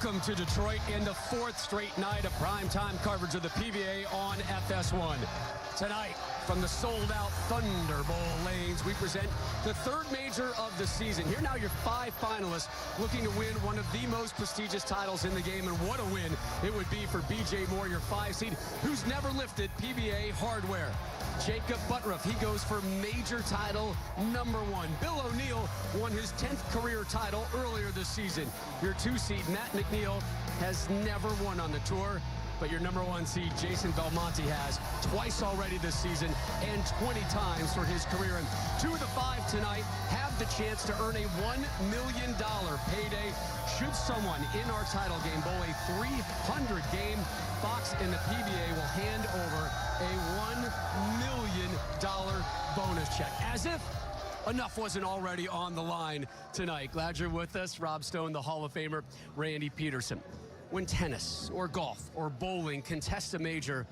Welcome to Detroit in the fourth straight night of primetime coverage of the PBA on FS1. Tonight, from the sold-out Thunder Bowl lanes, we present the third major of the season. Here now your 5 finalists looking to win one of the most prestigious titles in the game, and what a win it would be for BJ Moore, your 5 seed, who's never lifted PBA hardware. Jakob Butturff, he goes for major title number 1. Bill O'Neill won his 10th career title earlier this season. Your 2 seed, McNiel, has never won on the tour, but your number 1 seed, Jason Belmonte, has twice already this season and 20 times for his career. And 2 of the 5 tonight have the chance to earn a $1 million payday should someone in our title game bowl a 300 game. Fox and the PBA will hand over a $1 million bonus check, as if enough wasn't already on the line tonight. Glad you're with us. Rob Stone, the Hall of Famer, Randy Peterson. When tennis or golf or bowling contests a major,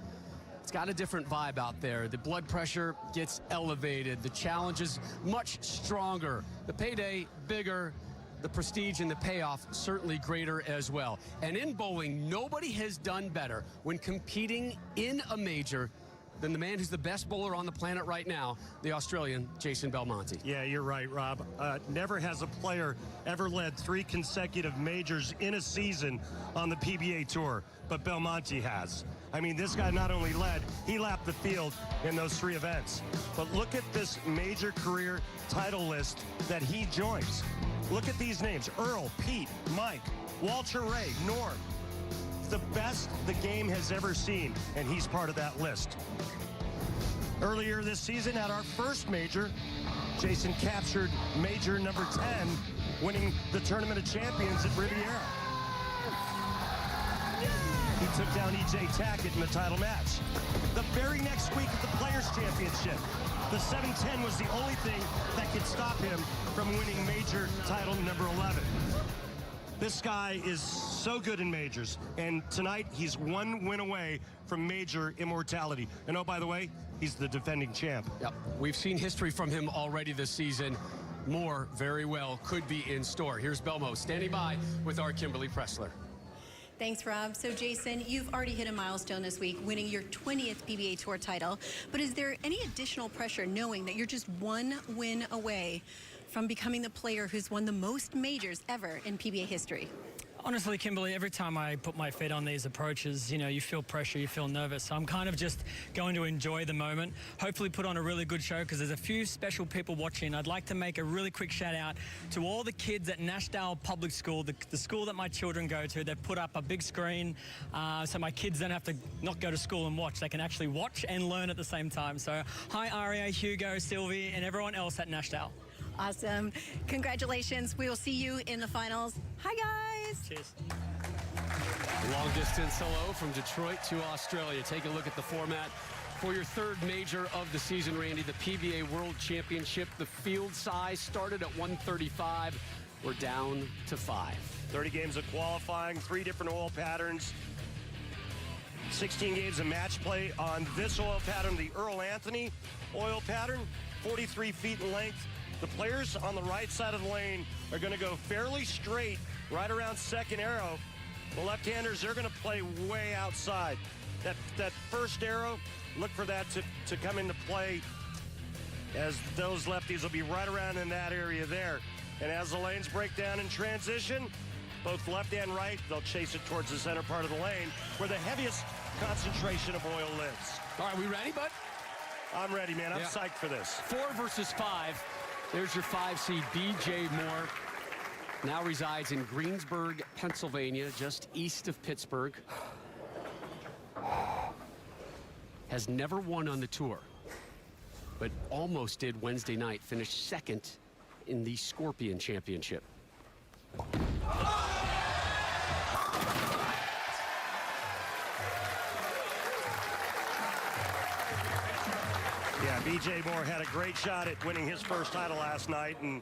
it's got a different vibe out there. The blood pressure gets elevated. The challenge is much stronger. The payday bigger. The prestige and the payoff certainly greater as well. And in bowling, nobody has done better when competing in a major than the man who's the best bowler on the planet right now, the Australian Jason Belmonte. Yeah, you're right, Rob. Never has a player ever led 3 consecutive majors in a season on the PBA Tour, but Belmonte has. I mean, this guy not only led, he lapped the field in those 3 events. But look at this major career title list that he joins. Look at these names: Earl, Pete, Mike, Walter Ray, Norm. The best the game has ever seen, and he's part of that list. Earlier this season at our first major, Jason captured major number 10, winning the Tournament of Champions at Riviera. He took down E.J. Tackett in the title match. The very next week at the Players' Championship, the 710 was the only thing that could stop him from winning major title number 11. This guy is so good in majors, and tonight he's 1 win away from major immortality. And oh, by the way, he's the defending champ. Yep, we've seen history from him already this season. More very well could be in store. Here's Belmo standing by with our Kimberly Pressler. Thanks, Rob. So, Jason, you've already hit a milestone this week, winning your 20th PBA Tour title. But is there any additional pressure knowing that you're just 1 win away from becoming the player who's won the most majors ever in PBA history? Honestly, Kimberly, every time I put my feet on these approaches, you know, you feel pressure, you feel nervous. So I'm kind of just going to enjoy the moment, hopefully put on a really good show, because there's a few special people watching. I'd like to make a really quick shout out to all the kids at Nashdale Public School, the school that my children go to. They've put up a big screen so my kids don't have to not go to school and watch. They can actually watch and learn at the same time. So hi, Aria, Hugo, Sylvie, and everyone else at Nashdale. Awesome. Congratulations. We will see you in the finals. Hi, guys. Cheers. Long distance hello from Detroit to Australia. Take a look at the format for your 3rd major of the season, Randy. The PBA World Championship. The field size started at 135. We're down to 5. 30 games of qualifying, 3 different oil patterns, 16 games of match play on this oil pattern, the Earl Anthony oil pattern, 43 feet in length. The players on the right side of the lane are going to go fairly straight right around second arrow. The left-handers, they're going to play way outside. That first arrow, look for that to come into play, as those lefties will be right around in that area there. And as the lanes break down in transition, both left and right, they'll chase it towards the center part of the lane where the heaviest concentration of oil lives. All right, we ready, bud? I'm ready, man. I'm psyched for this. 4 versus 5. There's your 5 seed, BJ Moore. Now resides in Greensburg, Pennsylvania, just east of Pittsburgh. Has never won on the tour, but almost did Wednesday night. Finished 2nd in the Scorpion Championship. Yeah, BJ Moore had a great shot at winning his first title last night, and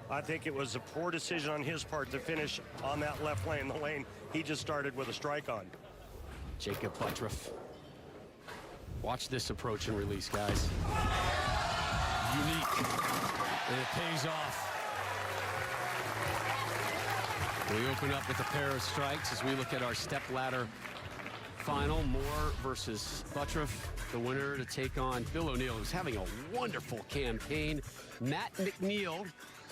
I think it was a poor decision on his part to finish on that left lane, the lane he just started with a strike on. Jakob Butturff. Watch this approach and release, guys. Unique, and it pays off. We open up with a pair of strikes as we look at our step ladder final. Moore versus Butturff, the winner to take on Bill O'Neill, who's having a wonderful campaign. Matt McNiel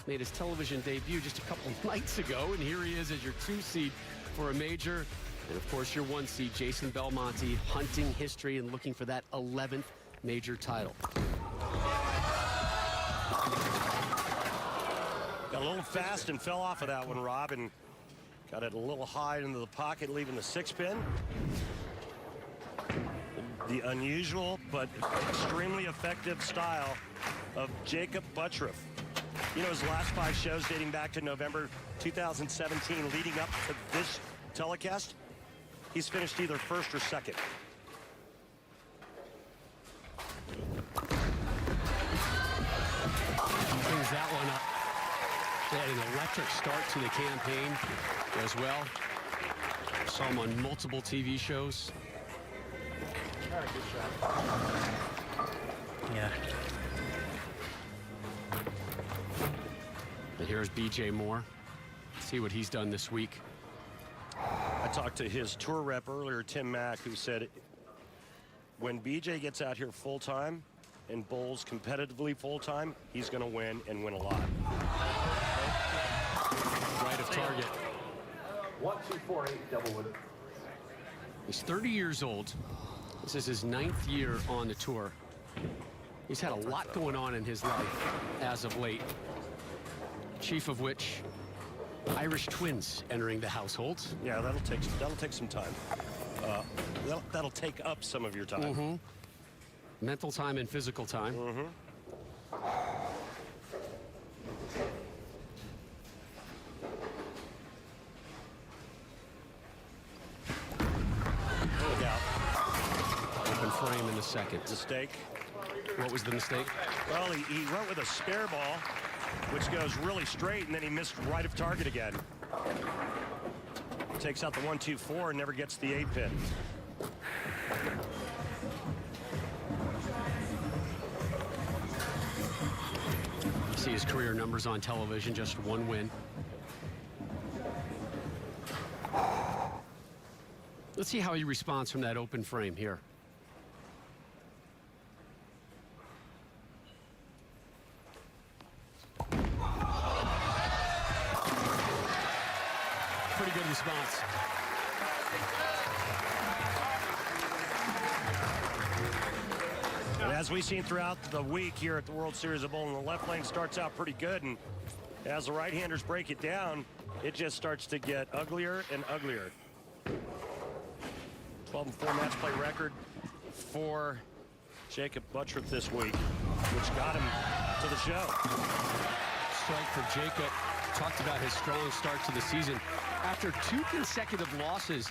made his television debut just a couple nights ago, and here he is as your 2 seed for a major. And of course, your 1 seed, Jason Belmonte, hunting history and looking for that 11th major title. Got a little fast and fell off of that one, Rob, and got it a little high into the pocket, leaving the 6-pin. The unusual but extremely effective style of Jakob Butturff. You know, his last 5 shows dating back to November 2017 leading up to this telecast, he's finished either first or second. Brings that one up. They had an electric start to the campaign as well. Saw him on multiple TV shows. All right, good shot. Yeah. And here's BJ Moore. See what he's done this week. I talked to his tour rep earlier, Tim Mack, who said when BJ gets out here full-time and bowls competitively full-time, he's going to win and win a lot. Right of target. 1-2-4-8 double with. He's 30 years old. This is his 9th year on the tour. He's had a lot going on in his life as of late. Chief of which, Irish twins entering the household. Yeah, that'll take some time. That'll take up some of your time. Mental time and physical time. Look out. Open frame in the second. Mistake. What was the mistake? Well, he went with a spare ball, which goes really straight, and then he missed right of target again. Takes out the 1-2-4 and never gets the 8-pin. See his career numbers on television, just 1 win. Let's see how he responds from that open frame here. Pretty good response. And as we've seen throughout the week here at the World Series of Bowling, the left lane starts out pretty good, and as the right-handers break it down, it just starts to get uglier and uglier. 12-4 match play record for Jakob Butturff this week, which got him to the show. Strike for Jakob. Talked about his strong start to the season. After 2 consecutive losses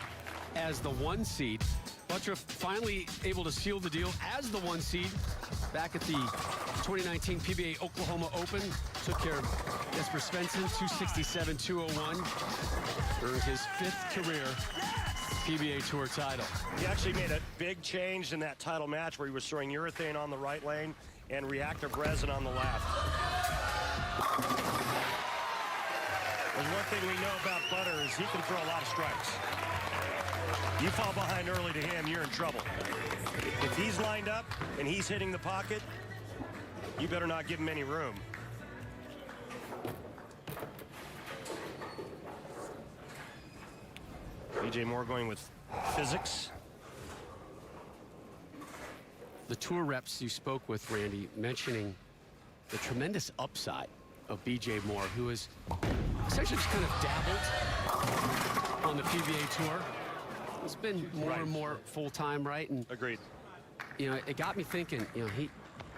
as the 1 seed, Butturff finally able to seal the deal as the 1 seed back at the 2019 PBA Oklahoma Open. Took care of Jesper Svensson, 267-201. Earned his 5th career PBA Tour title. He actually made a big change in that title match where he was throwing urethane on the right lane and reactive resin on the left. There's one thing we know about Butter is he can throw a lot of strikes. You fall behind early to him, you're in trouble. If he's lined up and he's hitting the pocket, you better not give him any room. BJ Moore going with physics. The tour reps you spoke with, Randy, mentioning the tremendous upside of BJ Moore, who has essentially just kind of dabbled on the PBA Tour. He's been more and more full-time, right? And Agreed. you know, it got me thinking, you know,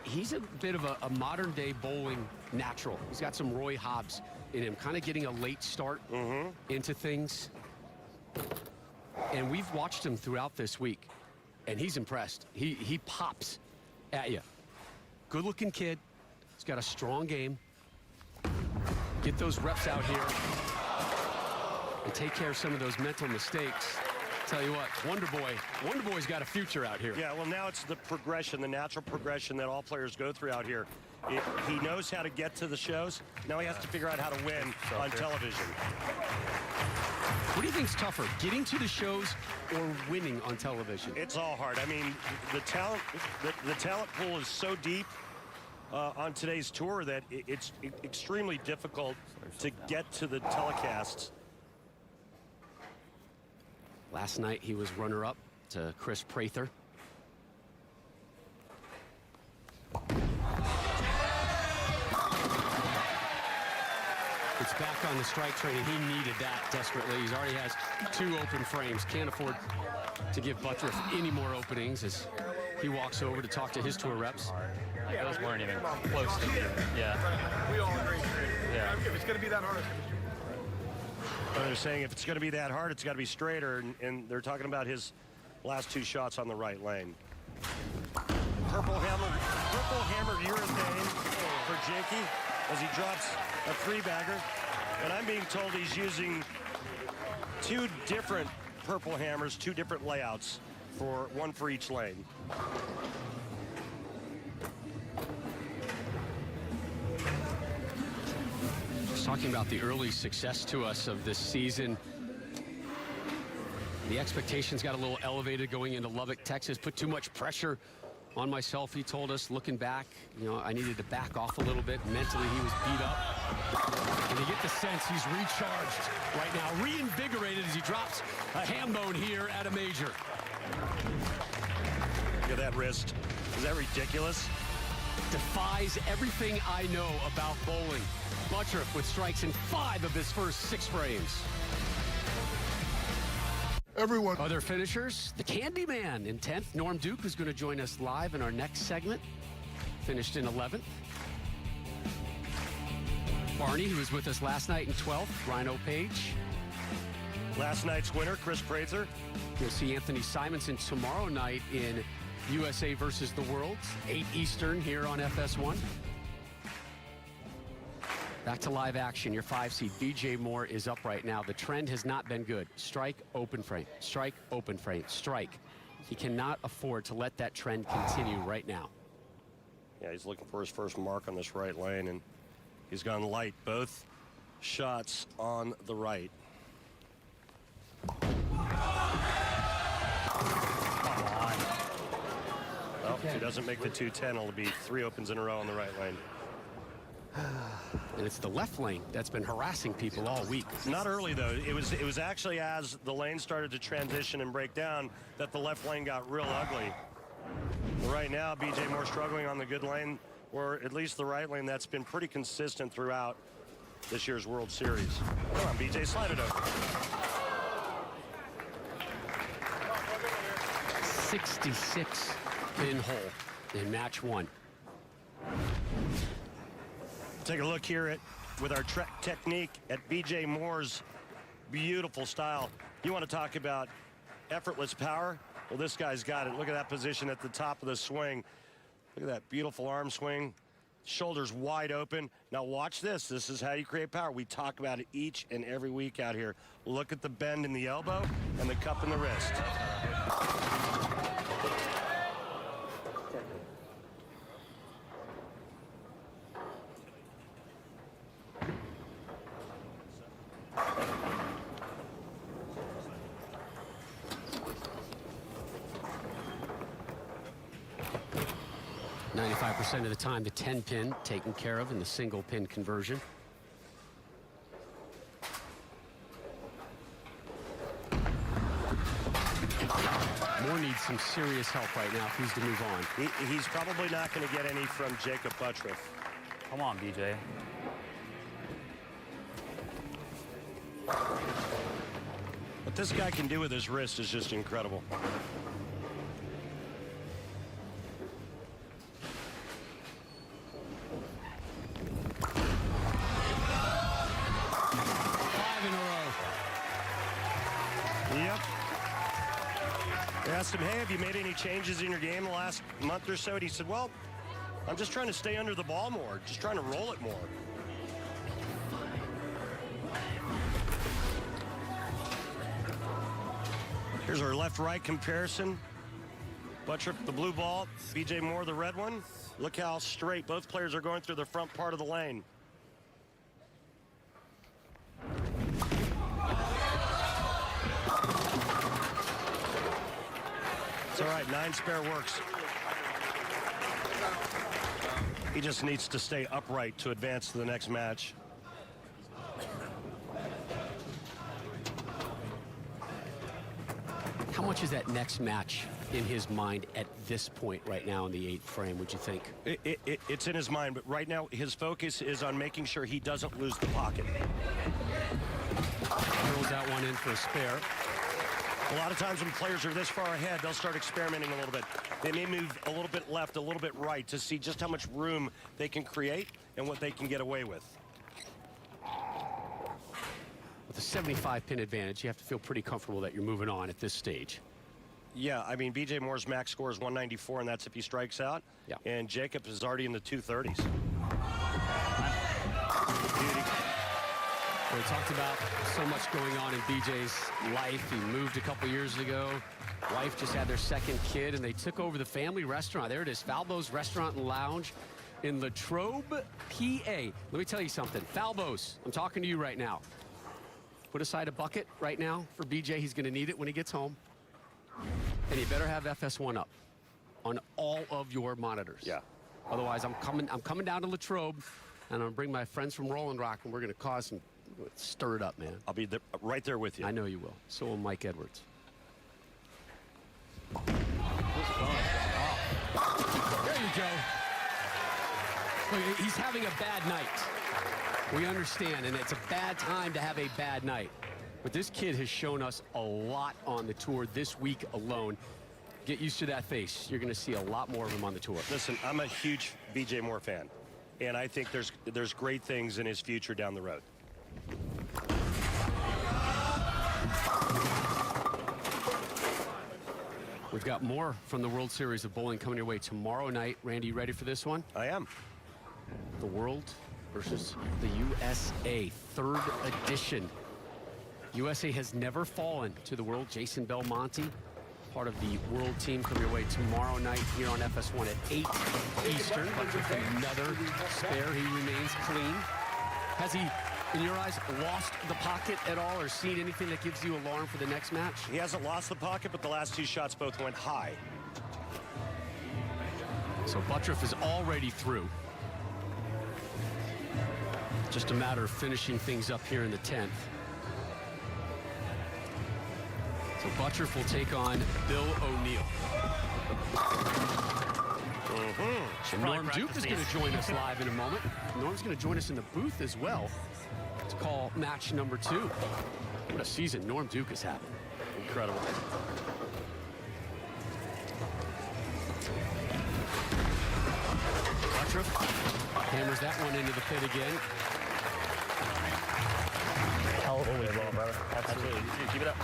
he's a bit of a modern-day bowling natural. He's got some Roy Hobbs in him, kind of getting a late start into things. And we've watched him throughout this week, and he's impressed. He pops at you. Good-looking kid. He's got a strong game. Get those reps out here and take care of some of those mental mistakes. Tell you what, Wonder Boy's got a future out here. Yeah, well, now it's the progression, the natural progression that all players go through out here. He knows how to get to the shows. Now he has to figure out how to win on television. What do you think's tougher, getting to the shows or winning on television? It's all hard. I mean, the talent pool is so deep on today's tour that it's extremely difficult to get to the telecasts. Last night he was runner-up to Chris Prather. It's back on the strike train, and he needed that desperately. He already has 2 open frames. Can't afford to give Butturff any more openings as he walks over to talk to his tour reps. Those weren't even close to me. Yeah. We all agree. Yeah. If it's going to be that hard, it's going to be straight. They're saying if it's going to be that hard, it's got to be straighter, and they're talking about his last 2 shots on the right lane. Purple hammered urethane for Jakey as he drops a 3-bagger. And I'm being told he's using 2 different purple hammers, 2 different layouts, for 1 for each lane. Just talking about the early success to us of this season. The expectations got a little elevated going into Lubbock, Texas. Put too much pressure on myself, he told us. Looking back, you know, I needed to back off a little bit. Mentally, he was beat up. And you get the sense he's recharged right now, reinvigorated as he drops a ham bone here at a major. Look at that wrist. Is that ridiculous? Defies everything I know about bowling. Butturff with strikes in 5 of his first 6 frames. Everyone. Other finishers, the Candyman in 10th. Norm Duke, who's going to join us live in our next segment, finished in 11th. Barney, who was with us last night in 12th. Rhino Page. Last night's winner, Chris Prather. You'll see Anthony Simonson tomorrow night in USA versus the World, 8 Eastern here on FS1. Back to live action. Your 5 seed, BJ Moore, is up right now. The trend has not been good. Strike, open frame. Strike, open frame. Strike. He cannot afford to let that trend continue right now. Yeah, he's looking for his first mark on this right lane, and he's gone light. Both shots on the right. Well, if he doesn't make the 210, it'll be 3 opens in a row on the right lane. And it's the left lane that's been harassing people all week. Not early, though. It was actually as the lane started to transition and break down that the left lane got real ugly. Right now, BJ Moore struggling on the good lane, or at least the right lane that's been pretty consistent throughout this year's World Series. Come on, BJ, slide it over. 66 pin hole in match 1. Take a look here with our technique at BJ Moore's beautiful style. You want to talk about effortless power? Well, this guy's got it. Look at that position at the top of the swing. Look at that beautiful arm swing. Shoulders wide open. Now watch this. This is how you create power. We talk about it each and every week out here. Look at the bend in the elbow and the cup in the wrist. 95% of the time, the 10 pin taken care of in the single pin conversion. Moore needs some serious help right now if he's to move on. He's probably not going to get any from Jakob Butturff. Come on, BJ. What this guy can do with his wrist is just incredible. Asked him, hey, have you made any changes in your game the last month or so? And he said, well, I'm just trying to stay under the ball more, just trying to roll it more. Here's our left-right comparison. Butturff, the blue ball. BJ Moore, the red one. Look how straight both players are going through the front part of the lane. It's all right, 9 spare works. He just needs to stay upright to advance to the next match. How much is that next match in his mind at this point right now in the 8th frame, would you think? It's in his mind, but right now his focus is on making sure he doesn't lose the pocket. Throws that one in for a spare. A lot of times when players are this far ahead, they'll start experimenting a little bit. They may move a little bit left, a little bit right to see just how much room they can create and what they can get away with. With a 75-pin advantage, you have to feel pretty comfortable that you're moving on at this stage. Yeah, I mean, BJ Moore's max score is 194, and that's if he strikes out. Yeah. And Jakob is already in the 230s. Beauty. We talked about so much going on in BJ's life. He moved a couple years ago. Wife just had their 2nd kid, and they took over the family restaurant. There it is, Falbo's Restaurant and Lounge in Latrobe, PA. Let me tell you something. Falbo's, I'm talking to you right now. Put aside a bucket right now for BJ. He's going to need it when he gets home. And you better have FS1 up on all of your monitors. Yeah. Otherwise, I'm coming down to Latrobe, and I'm going to bring my friends from Rolling Rock, and we're going to cause some stir it up, man. I'll be right there with you. I know you will. So will Mike Edwards. Who's going? There you go. Look, he's having a bad night. We understand, and it's a bad time to have a bad night. But this kid has shown us a lot on the tour this week alone. Get used to that face. You're going to see a lot more of him on the tour. Listen, I'm a huge BJ Moore fan, and I think there's great things in his future down the road. We've got more from the World Series of Bowling coming your way tomorrow night. Randy, you ready for this one? I am. The World versus the USA, 3rd edition. USA has never fallen to the World. Jason Belmonte, part of the World team, coming your way tomorrow night here on FS1 at 8 Eastern. But with another spare, he remains clean. Has he, in your eyes, lost the pocket at all or seen anything that gives you alarm for the next match? He hasn't lost the pocket, but the last 2 shots both went high. So Butturff is already through. Just a matter of finishing things up here in the 10th. So Butturff will take on Bill O'Neill. And Norm Duke is going to join us live in a moment. Norm's going to join us in the booth as well to call match number 2. What a season Norm Duke has had. Incredible. Butturff hammers that one into the pit again. Holy ball, brother. Absolutely. Keep it up.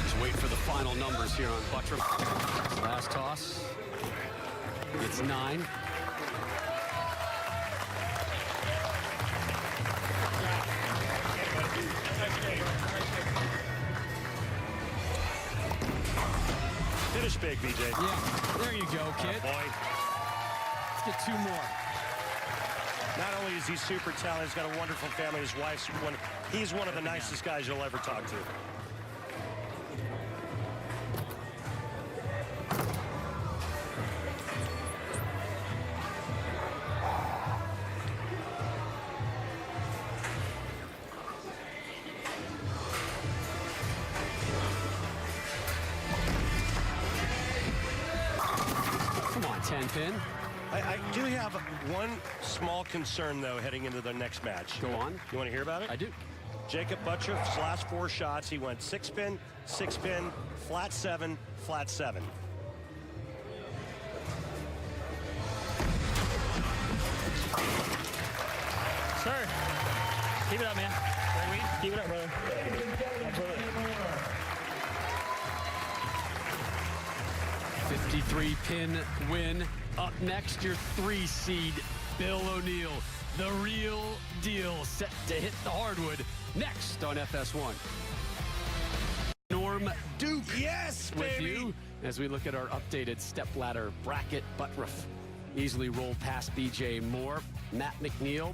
Just wait for the final numbers here on Butturff. Last toss. It's 9. Finish big, BJ. Yeah, there you go, kid. Oh, boy. Let's get 2 more. Not only is he super talented, he's got a wonderful family. His wife's he's one of the nicest guys you'll ever talk to. Come on, 10 pin. I do have one small concern, though, heading into the next match. Go on. You want to hear about it? I do. Jakob Butturff's last 4 shots, he went 6-pin, 6-pin, flat 7, flat 7. Sir, keep it up, man. Keep it up, brother. Absolutely. 53 pin win Up next, your 3 seed, Bill O'Neill. The real deal, set to hit the hardwood next on FS1. Norm Duke, Yes, with baby. you as we look at our updated stepladder bracket. Butturff easily rolled past BJ Moore. Matt McNiel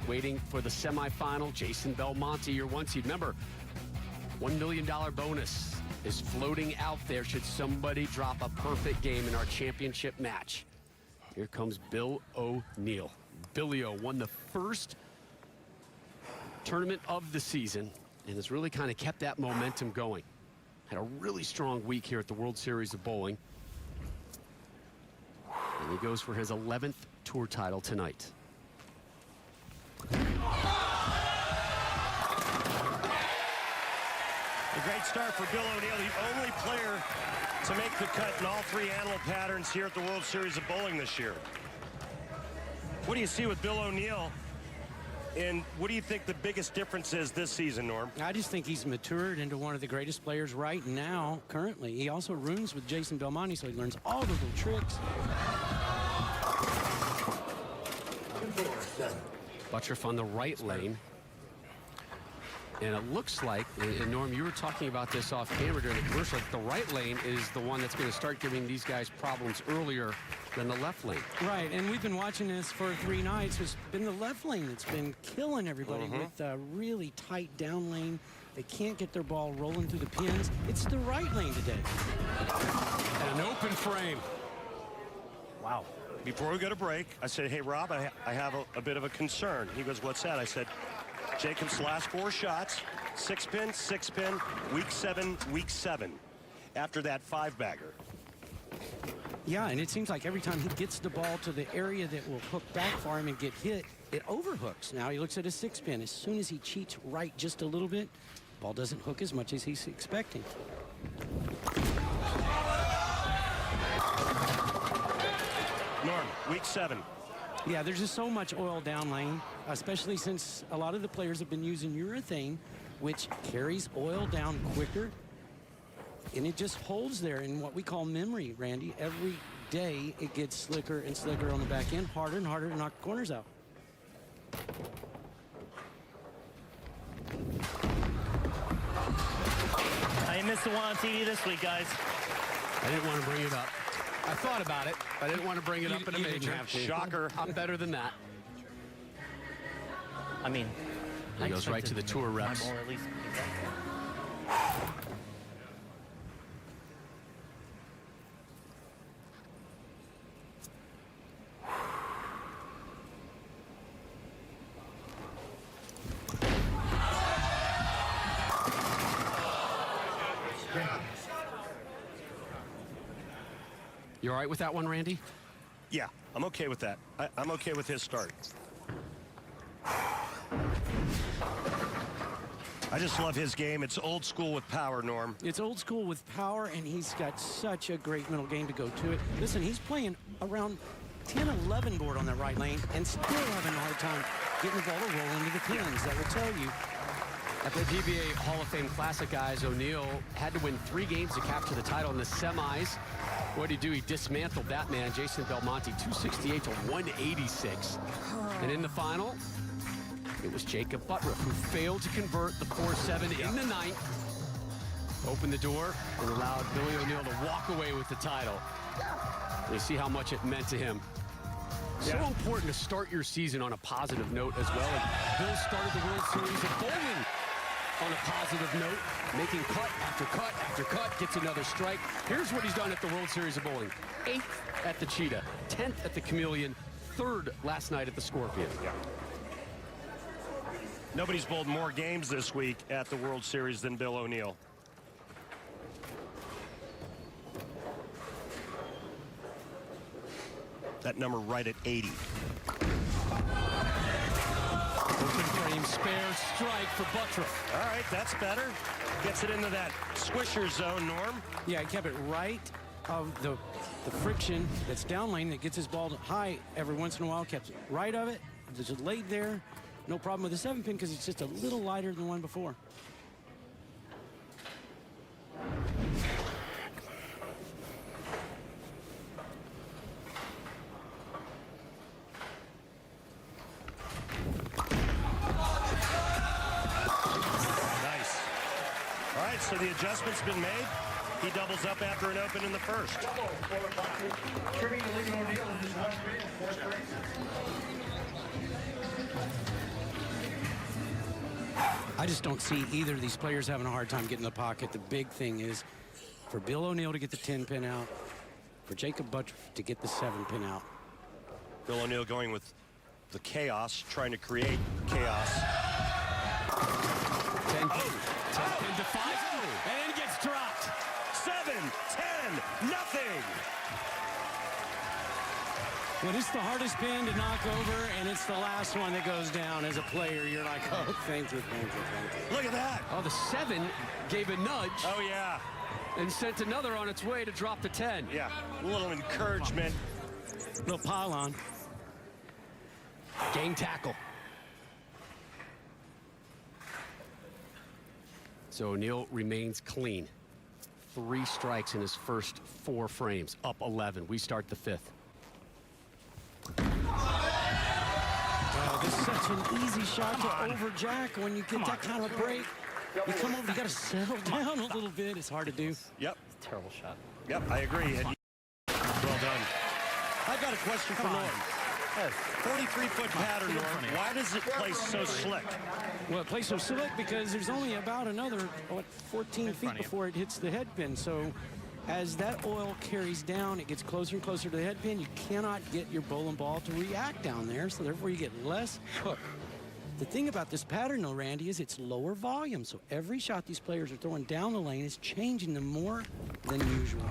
waiting for the semifinal. Jason Belmonte, your 1 seed. Remember, $1 million bonus is floating out there should somebody drop a perfect game in our championship match. Here comes Bill O'Neill. Billy O won the first tournament of the season and has really kind of kept that momentum going. Had a really strong week here at the World Series of Bowling. And he goes for his 11th tour title tonight. A great start for Bill O'Neill, the only player to make the cut in all 3 animal patterns here at the World Series of Bowling this year. What do you see with Bill O'Neill, and what do you think the biggest difference is this season, Norm? I just think he's matured into one of the greatest players right now, currently. He also rooms with Jason Belmonte, so he learns all the little tricks. Butturff on the right lane. And it looks like, and Norm, you were talking about this off camera during the commercial, the right lane is the one that's going to start giving these guys problems earlier than the left lane. Right, and we've been watching this for 3 nights. It's been the left lane that's been killing everybody with a really tight down lane. They can't get their ball rolling through the pins. It's the right lane today. And an open frame. Wow. Before we go to break, I said, hey, Rob, I have a bit of a concern. He goes, what's that? I said, Jacob's last 4 shots, 6-pin, 6-pin, week 7, week 7. After that 5-bagger. Yeah, and it seems like every time he gets the ball to the area that will hook back for him and get hit, it overhooks. Now he looks at a 6-pin. As soon as he cheats right just a little bit, ball doesn't hook as much as he's expecting. Norm, week 7. Yeah, there's just so much oil down lane, especially since a lot of the players have been using urethane, which carries oil down quicker. And it just holds there in what we call memory, Randy. Every day it gets slicker and slicker on the back end, harder and harder to knock the corners out. I missed the one on TV this week, guys. I didn't want to bring it up. I thought about it, but I didn't want to bring it up in a you didn't major. have to. Shocker. I'm better than that. I mean, He goes right to the tour reps. my ball at least. You all right with that one, Randy? Yeah, I'm okay with that. I'm okay with his start. I just love his game. It's old school with power, Norm. It's old school with power, and he's got such a great middle game to go to it. Listen, he's playing around 10-11 board on that right lane and still having a hard time getting the ball to roll into the pins. That will tell you. At the PBA Hall of Fame Classic, guys, O'Neill had to win 3 games to capture the title in the semis. What did he do? He dismantled that man, Jason Belmonte, 268 to 186. And in the final, it was Jakob Butturff who failed to convert the 4-7 in the 9th. Opened the door and allowed Billy O'Neill to walk away with the title. You see how much it meant to him. So important to start your season on a positive note as well. And Bill started the World Series of Bowling on a positive note, making cut after cut after cut, gets another strike. Here's what he's done at the World Series of Bowling. 8th at the Cheetah, 10th at the Chameleon, 3rd last night at the Scorpion. Yeah. Nobody's bowled more games this week at the World Series than Bill O'Neill. That number right at 80. Open frame spare strike for Butturff. All right, that's better. Gets it into that swisher zone, Norm. Yeah, he kept it right of the friction that's down lane that gets his ball high every once in a while. Kept it right of it. Just laid there. No problem with the 7-pin because it's just a little lighter than the one before. So the adjustment's been made. He doubles up after an open in the first. I just don't see either of these players having a hard time getting in the pocket. The big thing is for Bill O'Neill to get the 10-pin out, for Jakob Butturff to get the 7-pin out. Bill O'Neill going with the chaos, trying to create chaos. 10 to 5, and it gets dropped. 7, 10, nothing. When it's the hardest pin to knock over, and it's the last one that goes down as a player, you're like, oh, thank you, thank you, thank you. Look at that. Oh, the 7 gave a nudge. Oh, yeah. And sent another on its way to drop the 10. Yeah, a little encouragement. Little pylon. Game tackle. So O'Neill remains clean. 3 strikes in his first 4 frames, up 11. We start the 5th. Oh, this is such an easy shot to overjack when you get that kind of break. You come over, you got to settle down a little bit. It's hard to do. Yep. Terrible shot. Yep, I agree. And well done. I've got a question for Norm. 43-foot pattern, Norm. Why does it play so slick? Well, it plays so slick because there's only about another, what, 14 feet before it hits the head pin. So as that oil carries down, it gets closer and closer to the head pin. You cannot get your bowling ball to react down there, so therefore you get less hook. The thing about this pattern, though, Randy, is it's lower volume. So every shot these players are throwing down the lane is changing them more than usual.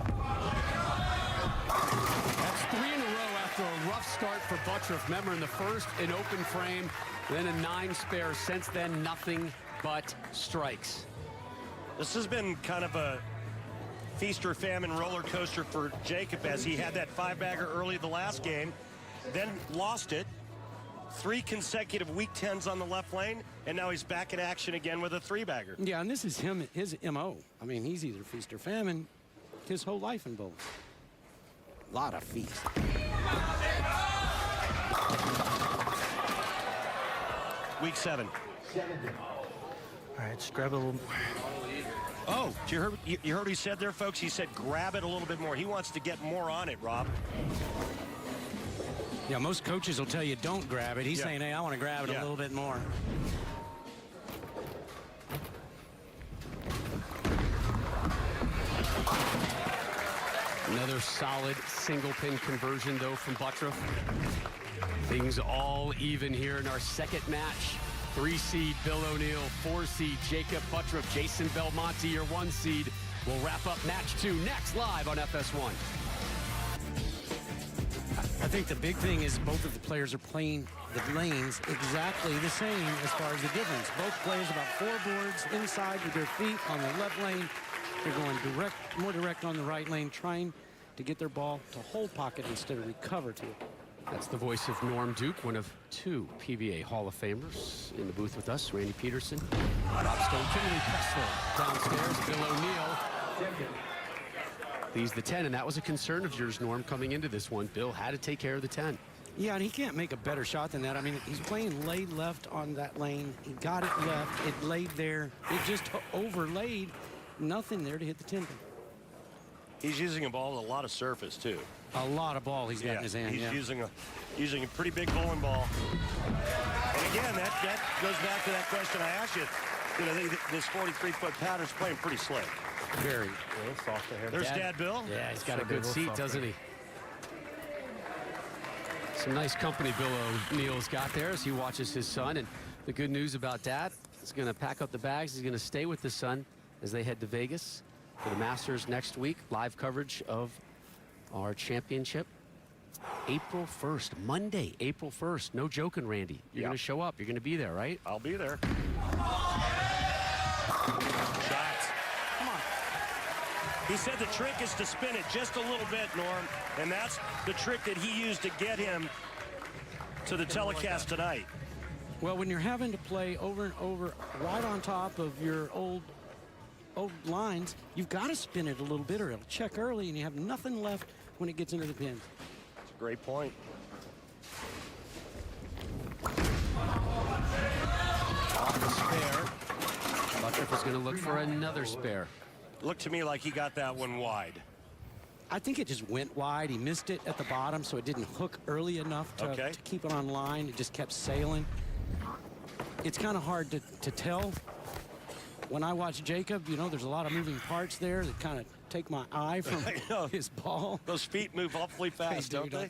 That's 3 in a row after a rough start for Butturff. Remember, in the first, an open frame, then a 9 spare. Since then, nothing but strikes. This has been kind of a feast or famine roller coaster for Jakob, as he had that 5-bagger early the last game, then lost it. 3 consecutive weak 10s on the left lane, and now he's back in action again with a 3-bagger. Yeah, and this is his MO. I mean, he's either feast or famine his whole life in bowling. A lot of feast. Week 7. All right, just grab a little. Oh, you heard what he said there, folks? He said grab it a little bit more. He wants to get more on it, Rob. Yeah, most coaches will tell you don't grab it. He's saying, hey, I want to grab it a little bit more. Another solid single pin conversion, though, from Butturff. Things all even here in our second match. 3-seed Bill O'Neill, 4-seed Jakob Butturff, Jason Belmonte, your 1-seed. We'll wrap up match 2 next, live on FS1. I think the big thing is both of the players are playing the lanes exactly the same as far as the difference. Both players about 4 boards inside with their feet on the left lane. They're going more direct on the right lane, trying to get their ball to hold pocket instead of recover to it. That's the voice of Norm Duke, one of 2 PBA Hall of Famers in the booth with us. Randy Peterson, Rob Stone, Kimberly Pressler downstairs, Bill O'Neill. Leaves the 10, and that was a concern of yours, Norm, coming into this one. Bill had to take care of the 10. Yeah, and he can't make a better shot than that. I mean, he's playing laid left on that lane. He got it left. It laid there. It just overlaid. Nothing there to hit the 10 pin. He's using a ball with a lot of surface, too. A lot of ball he's got in his hand. He's using a pretty big bowling ball. And again, that goes back to that question I asked you. You know, this 43-foot pattern's playing pretty slick. Very. There's Dad Bill. Yeah, he's got a good seat, doesn't he? Some nice company Bill O'Neill's got there as he watches his son. And the good news about Dad, he's going to pack up the bags. He's going to stay with his son as they head to Vegas for the Masters next week. Live coverage of our championship. April 1st, Monday, April 1st. No joking, Randy. You're going to show up. You're going to be there, right? I'll be there. Shots. Come on. He said the trick is to spin it just a little bit, Norm, and that's the trick that he used to get him to the telecast tonight. Well, when you're having to play over and over right on top of your old lines, you've got to spin it a little bit or it'll check early and you have nothing left when it gets into the pin. That's a great point. Off the spare. Butturff has going to look for another spare. Looked to me like he got that one wide. I think it just went wide. He missed it at the bottom, so it didn't hook early enough to keep it on line. It just kept sailing. It's kind of hard to tell. When I watch Jakob, you know, there's a lot of moving parts there that kind of take my eye from his ball. Those feet move awfully fast, don't they?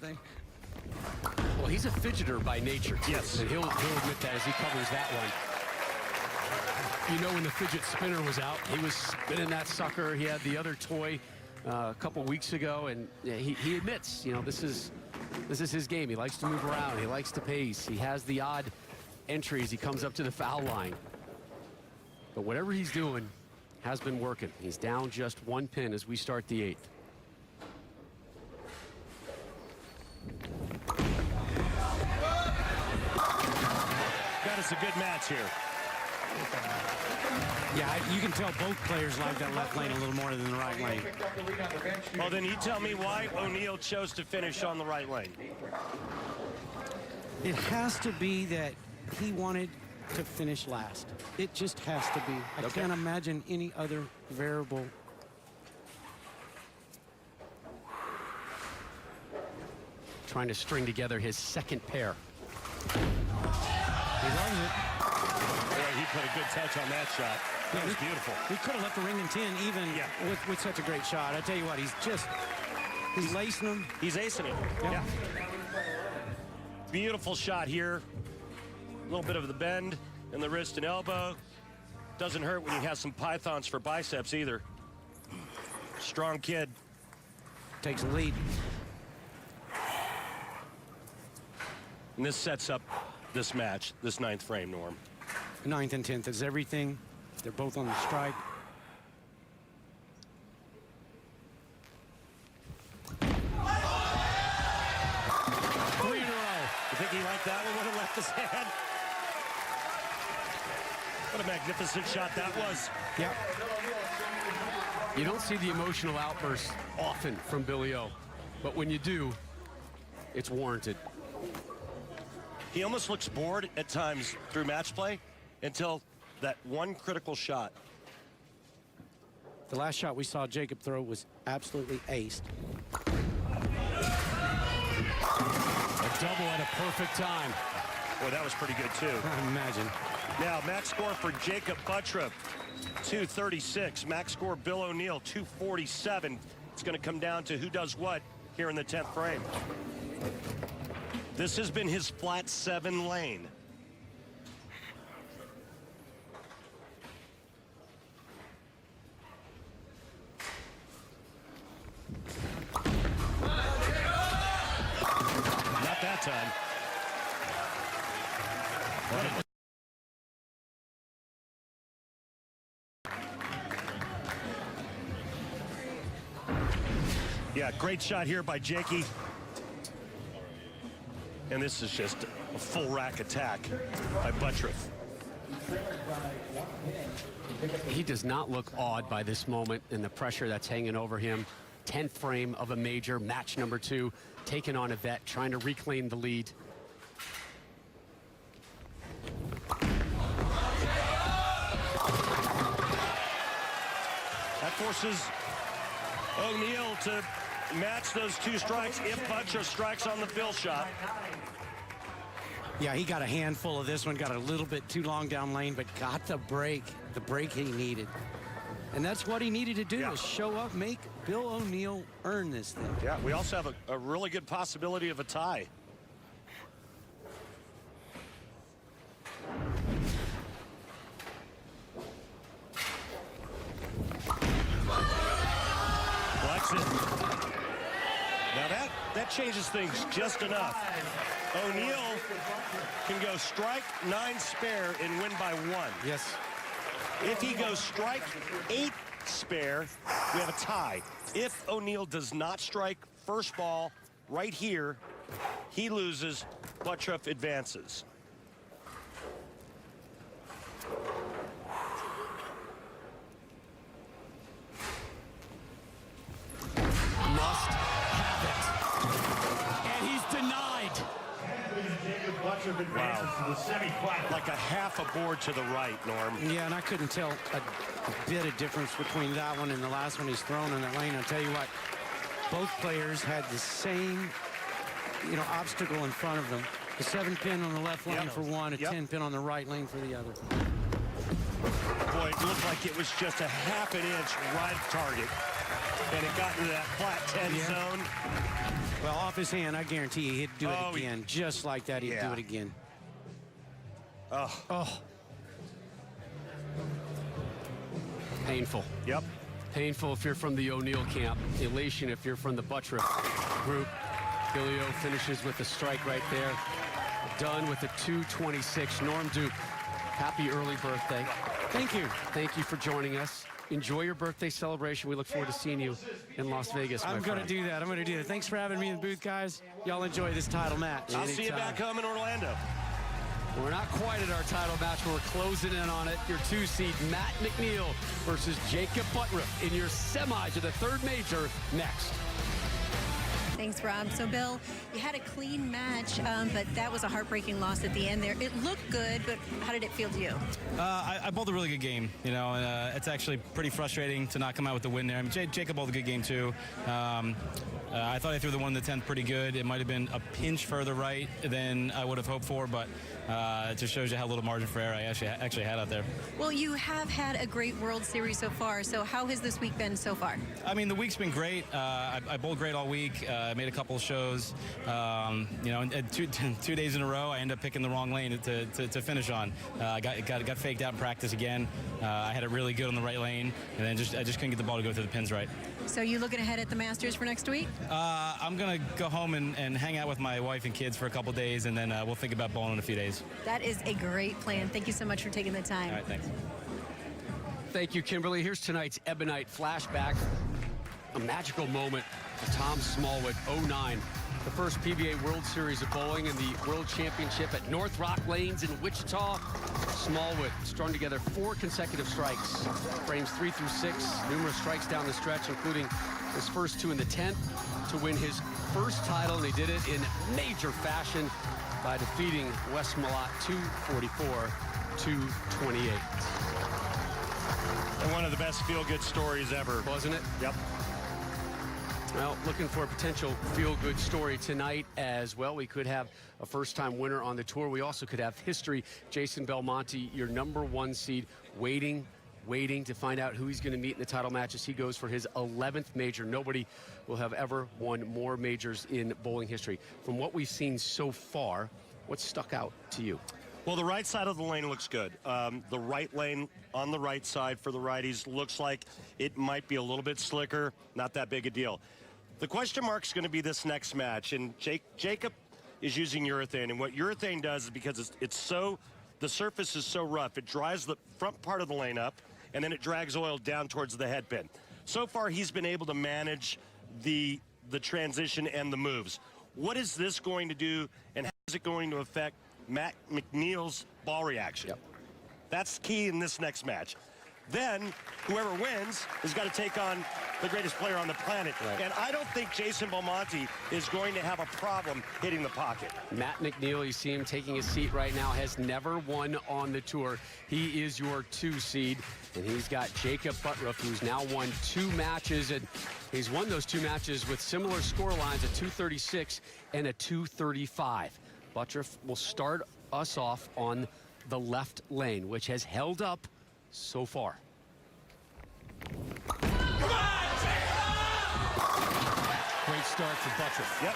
Well, he's a fidgeter by nature, too. Yes. And he'll admit that as he covers that one. You know, when the fidget spinner was out, he was spinning that sucker. He had the other toy a couple weeks ago, and he admits, you know, this is his game. He likes to move around. He likes to pace. He has the odd entries. He comes up to the foul line. But whatever he's doing has been working. He's down just one pin as we start the 8th. That is a good match here. Yeah, you can tell both players like that left lane a little more than the right lane. Well, then you tell me why O'Neal chose to finish on the right lane. It has to be that he wanted to finish last. It just has to be. I can't imagine any other variable. Trying to string together his second pair. He loves it. Boy, he put a good touch on that shot. That was beautiful. He could have left the ring in 10 even with such a great shot. I tell you what, he's lacing them. He's acing it. Yeah. Beautiful shot here. A little bit of the bend in the wrist and elbow. Doesn't hurt when you have some pythons for biceps either. Strong kid. Takes the lead. And this sets up this match, this 9th frame, Norm. 9th and 10th is everything. They're both on the strike. 3 in a row. You think he liked that one when it left his hand? What a magnificent shot that was. Yep. You don't see the emotional outbursts often from Billy O, but when you do, it's warranted. He almost looks bored at times through match play until that one critical shot. The last shot we saw Jakob throw was absolutely aced. A double at a perfect time. Boy, that was pretty good, too. I imagine. Now, max score for Jakob Butturff, 236. Max score Bill O'Neal, 247. It's going to come down to who does what here in the 10th frame. This has been his flat 7 lane. Not that time. Yeah, great shot here by Jakey. And this is just a full rack attack by Butturff. He does not look awed by this moment and the pressure that's hanging over him. 10th frame of a major, match number 2, taking on a vet, trying to reclaim the lead. That forces O'Neal to match those 2 strikes if Butturff strikes on the fill shot. Yeah, he got a handful of this one, got a little bit too long down lane, but got the break he needed. And that's what he needed to do, is show up, make Bill O'Neal earn this thing. Yeah, we also have a really good possibility of a tie. Flex it. Now that changes things just enough. O'Neal can go strike 9 spare and win by 1. Yes. If he goes strike 8 spare, we have a tie. If O'Neal does not strike first ball right here, he loses. Butturff advances. Must have it. And he's denied. Jakob Butturff advances to the semi-final. Like a half a board to the right, Norm. Yeah, and I couldn't tell a bit of difference between that one and the last one he's thrown in that lane. I'll tell you what, both players had the same, obstacle in front of them. A 7-pin on the left lane for one, a 10-pin on the right lane for the other. Boy, it looked like it was just a half an inch right target. And it got into that flat 10 zone. Well, off his hand, I guarantee you he'd do it again. Just like that, he'd do it again. Oh. Painful. Yep. Painful if you're from the O'Neill camp. Elation if you're from the Butturff group. Billy O finishes with a strike right there. Done with a 226. Norm Duke, happy early birthday. Thank you. Thank you for joining us. Enjoy your birthday celebration. We look forward to seeing you in Las Vegas, I'm going to do that. I'm going to do that. Thanks for having me in the booth, guys. Y'all enjoy this title match. I'll see you back home in Orlando. We're not quite at our title match, but we're closing in on it. Your 2-seed, Matt McNiel versus Jakob Butturff in your semis of the third major next. Thanks, Rob. So, Bill, you had a clean match, but that was a heartbreaking loss at the end there. It looked good, but how did it feel to you? I bowled a really good game, and it's actually pretty frustrating to not come out with the win there. I mean, Jakob bowled a good game, too. I thought I threw the 1 to 10 pretty good. It might have been a pinch further right than I would have hoped for, but it just shows you how little margin for error I actually had out there. Well, you have had a great World Series so far, so how has this week been so far? I mean, the week's been great. I bowled great all week. I made a couple of shows. And 2 days in a row, I ended up picking the wrong lane to finish on. I got faked out in practice again. I had it really good on the right lane, and then I just couldn't get the ball to go through the pins right. So you looking ahead at the Masters for next week? I'm going to go home and hang out with my wife and kids for a couple days, and then we'll think about bowling in a few days. That is a great plan. Thank you so much for taking the time. All right, thanks. Thank you, Kimberly. Here's tonight's Ebonite flashback. A magical moment for Tom Smallwood, 09. The first PBA World Series of bowling and the World Championship at North Rock Lanes in Wichita. Smallwood strung together 4 consecutive strikes. Frames 3 through 6, numerous strikes down the stretch, including his first 2 in the 10th to win his first title, and he did it in major fashion by defeating Wes Malott 244-228. And one of the best feel-good stories ever. Wasn't it? Yep. Well, looking for a potential feel-good story tonight as well. We could have a first-time winner on the tour. We also could have history. Jason Belmonte, your #1 seed, waiting to find out who he's going to meet in the title match as he goes for his 11th major. Nobody will have ever won more majors in bowling history. From what we've seen so far, what stuck out to you? Well, the right side of the lane looks good. The right lane on the right side for the righties looks like it might be a little bit slicker. Not that big a deal. The question mark is going to be this next match, and Jakob is using urethane, and what urethane does is because the surface is so rough, it dries the front part of the lane up, and then it drags oil down towards the head pin. So far, he's been able to manage the transition and the moves. What is this going to do, and how is it going to affect Matt McNeil's ball reaction? Yep. That's key in this next match. Then, whoever wins has got to take on the greatest player on the planet. Right. And I don't think Jason Belmonte is going to have a problem hitting the pocket. Matt McNiel, you see him taking his seat right now, has never won on the tour. He is your 2 seed, and he's got Jakob Butturff, who's now won 2 matches, and he's won those 2 matches with similar score lines, a 236 and a 235. Butturff will start us off on the left lane, which has held up so far. Great start for Butturff. Yep.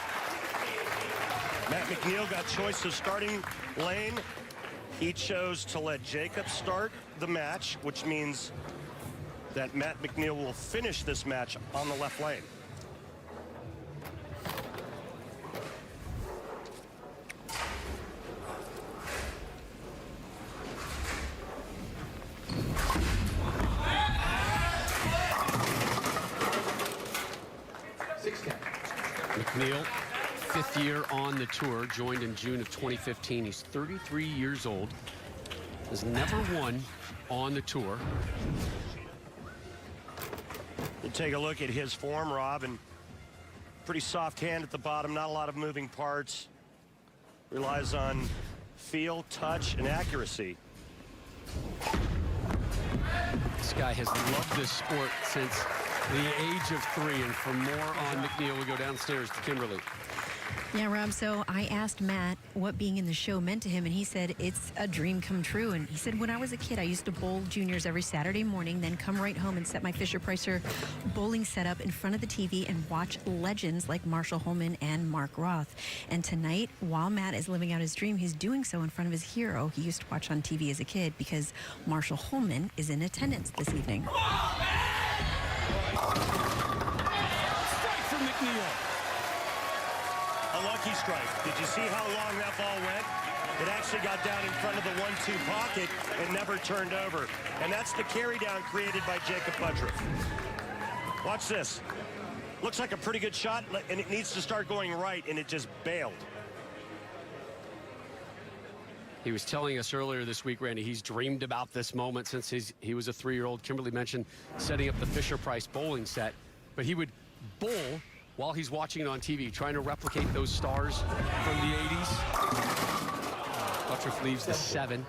Matt McNiel got choice of starting lane. He chose to let Jakob start the match, which means that Matt McNiel will finish this match on the left lane. McNiel, 5th year on the tour, joined in June of 2015. He's 33 years old, has never won on the tour. We'll take a look at his form, Rob, and pretty soft hand at the bottom, not a lot of moving parts. relies on feel, touch, and accuracy. This guy has loved this sport since the age of 3. And for more on McNiel, we go downstairs to Kimberly. Yeah, Rob, so I asked Matt what being in the show meant to him, and he said it's a dream come true. And he said, when I was a kid, I used to bowl juniors every Saturday morning, then come right home and set my Fisher-Pricer bowling setup in front of the TV and watch legends like Marshall Holman and Mark Roth. And tonight, while Matt is living out his dream, he's doing so in front of his hero he used to watch on TV as a kid, because Marshall Holman is in attendance this evening. Strike from McNiel. A lucky strike. Did you see how long that ball went? It actually got down in front of the 1-2 pocket and never turned over. And that's the carry down created by Jakob Butturff. Watch this. Looks like a pretty good shot, and it needs to start going right, and it just bailed. He was telling us earlier this week, Randy, he's dreamed about this moment since he was a 3-year-old. Kimberly mentioned setting up the Fisher-Price bowling set, but he would bowl while he's watching it on TV, trying to replicate those stars from the 80s. Butturff leaves the 7.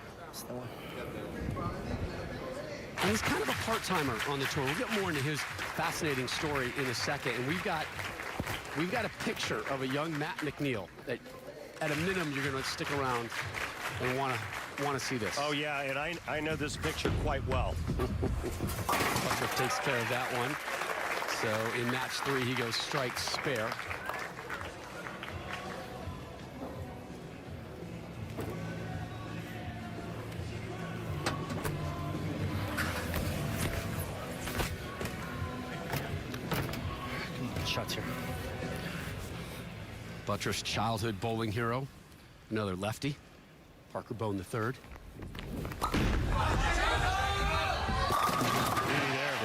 And he's kind of a part-timer on the tour. We'll get more into his fascinating story in a second. And we've got a picture of a young Matt McNiel that, at a minimum, you're going to stick around and want to see this. Oh, yeah, and I know this picture quite well. Butturff takes care of that one. So in match 3, he goes strike spare. Shots here. Butturff's childhood bowling hero, another lefty, Parker Bone III.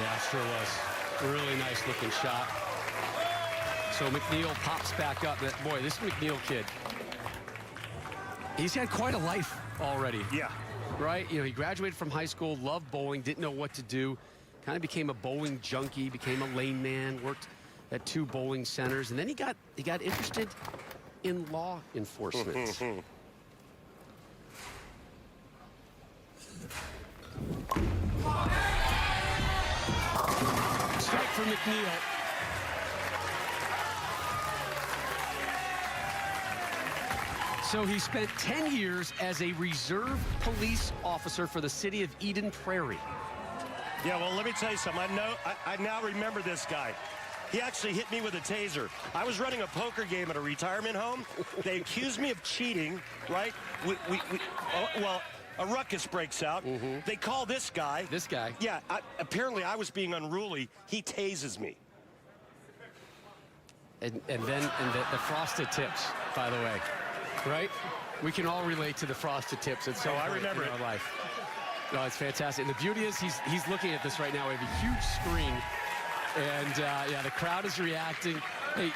Yeah, sure was. Really nice looking shot. So McNiel pops back up. Boy, this McNiel kid, he's had quite a life already. Yeah. Right? You know, he graduated from high school, loved bowling, didn't know what to do, kind of became a bowling junkie, became a lane man, worked at 2 bowling centers, and then he got interested in law enforcement. Strike for McNiel. So he spent 10 years as a reserve police officer for the city of Eden Prairie. Yeah, well, let me tell you something. I now remember this guy. He actually hit me with a taser. I was running a poker game at a retirement home. They accused me of cheating, right? Well, a ruckus breaks out. They call this guy. This guy? Yeah, apparently I was being unruly. He tases me. And then the frosted tips, by the way, right? We can all relate to the frosted tips. It's so I remember in our life. No, it's fantastic. And the beauty is he's looking at this right now. We have a huge screen. And, yeah, the crowd is reacting. Hey,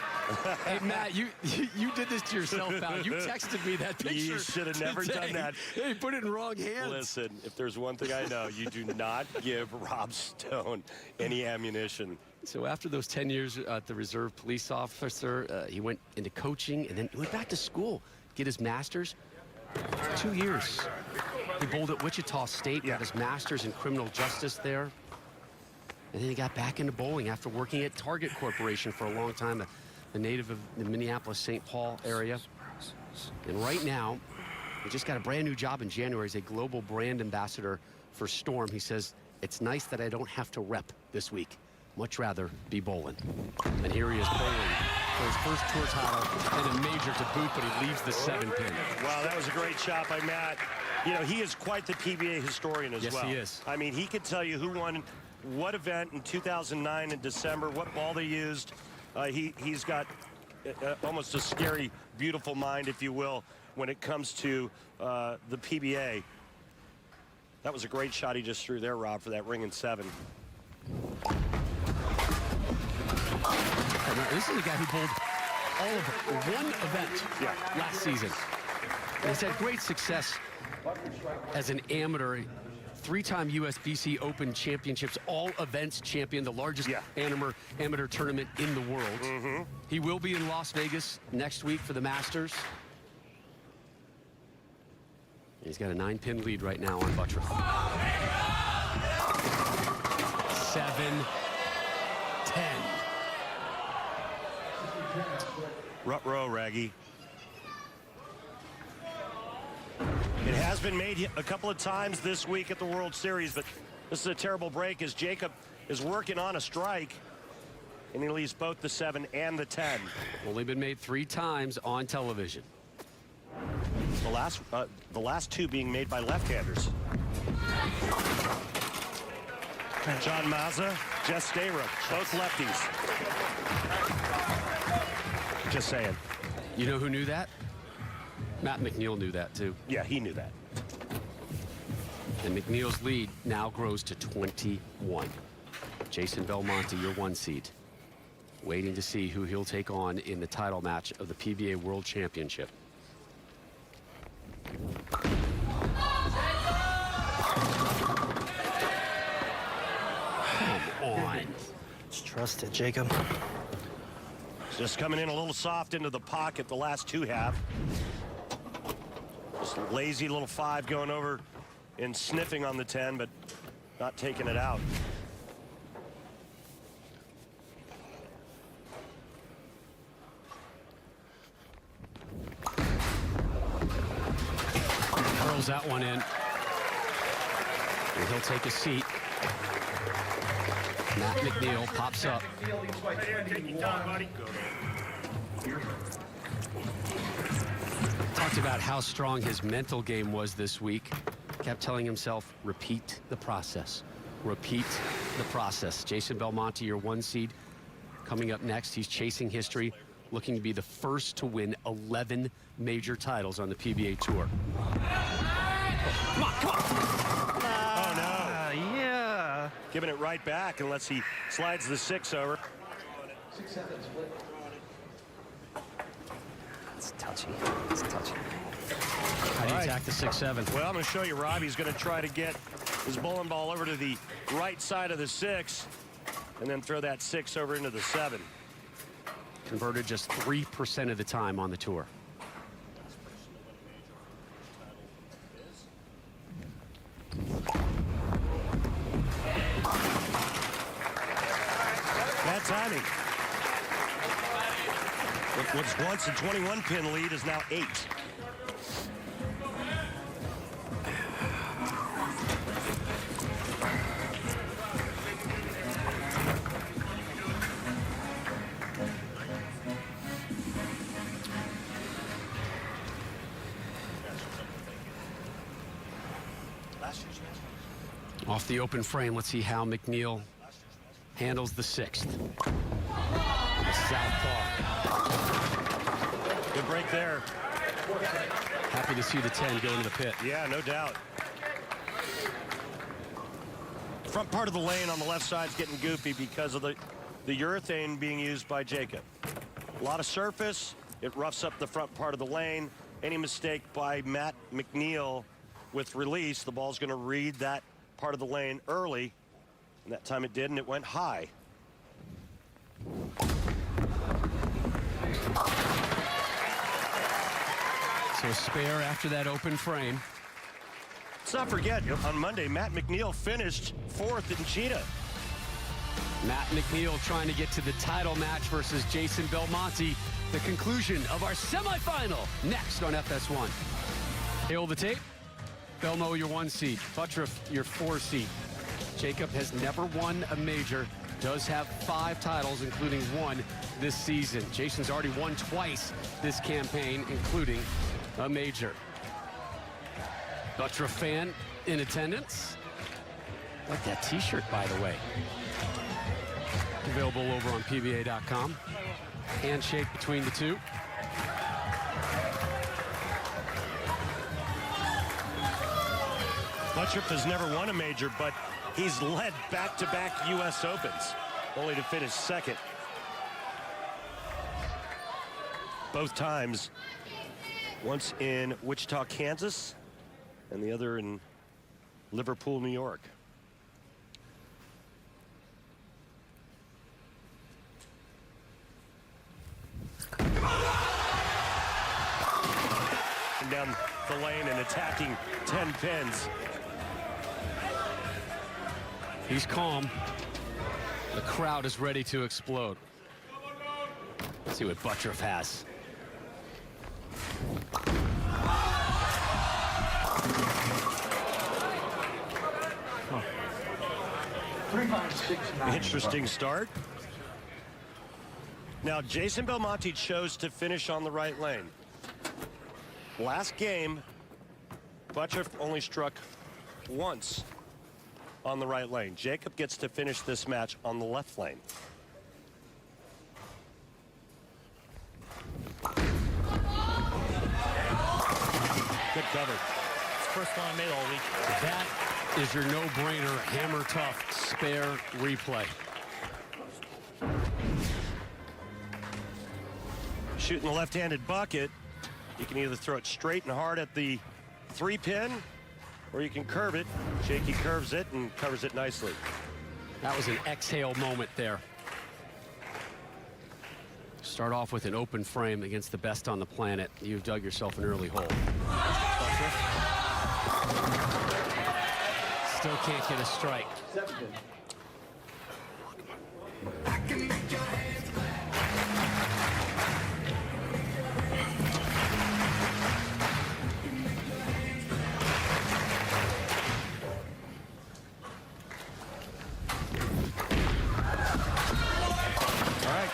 Matt, you did this to yourself, pal. You texted me that picture. You should have never done that. Hey, put it in wrong hands. Listen, if there's one thing I know, you do not give Rob Stone any ammunition. So after those 10 years at the reserve police officer, he went into coaching, and then he went back to school, get his master's. 2 years. He bowled at Wichita State, got his master's in criminal justice there. And then he got back into bowling after working at Target Corporation for a long time, a native of the Minneapolis-St. Paul area. And right now, he just got a brand new job in January as a global brand ambassador for Storm. He says, it's nice that I don't have to rep this week. Much rather be bowling. And here he is bowling for his first tour title and a major to boot, but he leaves the 7-pin. Wow, that was a great shot by Matt. You know, he is quite the PBA historian as well. Yes, he is. I mean, he could tell you who won what event in 2009 in December, what ball they used. He's got almost a scary, beautiful mind, if you will, when it comes to the PBA. That was a great shot he just threw there, Rob, for that ring in 7. This is a guy who bowled all of one event last season. And he's had great success as an amateur. 3-time USBC Open Championships, all events champion, the largest amateur tournament in the world. He will be in Las Vegas next week for the Masters. He's got a 9-pin lead right now on Butturff. 7-10. Rut row, Raggy. It has been made a couple of times this week at the World Series, but this is a terrible break as Jakob is working on a strike, and he leaves both the 7 and the 10. Only been made 3 times on television. The last 2 being made by left-handers. John Mazza, Jess Stayrook, both lefties. Just saying. You know who knew that? Matt McNiel knew that too. Yeah, he knew that. And McNeil's lead now grows to 21. Jason Belmonte, your 1 seed. Waiting to see who he'll take on in the title match of the PBA World Championship. Come on. Just trust it, Jacob. Just coming in a little soft into the pocket the last 2 have. Just lazy little 5 going over and sniffing on the 10, but not taking it out. Curls that one in. And he'll take a seat. Matt McNiel pops up. Talked about how strong his mental game was this week. Kept telling himself, repeat the process. Repeat the process. Jason Belmonte, your 1 seed. Coming up next, he's chasing history, looking to be the first to win 11 major titles on the PBA Tour. Come on, come on! Oh, no. Yeah. Giving it right back unless he slides the 6 over. It's touchy. It's touchy. How do you attack the 6-7? Well, I'm going to show you Robbie's going to try to get his bowling ball over to the right side of the 6 and then throw that 6 over into the 7. Converted just 3% of the time on the tour. Bad timing. What's once a 21-pin lead is now 8. Off the open frame, let's see how McNiel handles the 6th. The southpaw. Good break there. Happy to see the 10 go into the pit. Yeah, no doubt. Front part of the lane on the left side is getting goofy because of the urethane being used by Jakob. A lot of surface. It roughs up the front part of the lane. Any mistake by Matt McNiel with release, the ball's going to read that part of the lane early. And that time it did, and it went high. So a spare after that open frame. Let's not forget, on Monday, Matt McNiel finished 4th in Cheetah. Matt McNiel trying to get to the title match versus Jason Belmonte. The conclusion of our semifinal next on FS1. Hail the tape. Belmo, your 1 seed. Butturff, your 4 seed. Jakob has never won a major. Does have 5 titles, including 1 this season. Jason's already won twice this campaign, including a major. Butturff fan in attendance. Like that t-shirt, by the way. Available over on PBA.com. Handshake between the two. Butturff has never won a major, but he's led back-to-back U.S. Opens, only to finish 2nd. Both times, once in Wichita, Kansas, and the other in Liverpool, New York. Down the lane and attacking 10 pins. He's calm. The crowd is ready to explode. Let's see what Butturff has. Interesting start. Now, Jason Belmonte chose to finish on the right lane. Last game, Butturff only struck once on the right lane. Jakob gets to finish this match on the left lane. Good cover. It's the first one I made all week. That is your no-brainer, hammer tough spare replay. Shooting the left-handed bucket, you can either throw it straight and hard at the 3-pin, or you can curve it. Jakey curves it and covers it nicely. That was an exhale moment there. Start off with an open frame against the best on the planet. You've dug yourself an early hole. Still can't get a strike.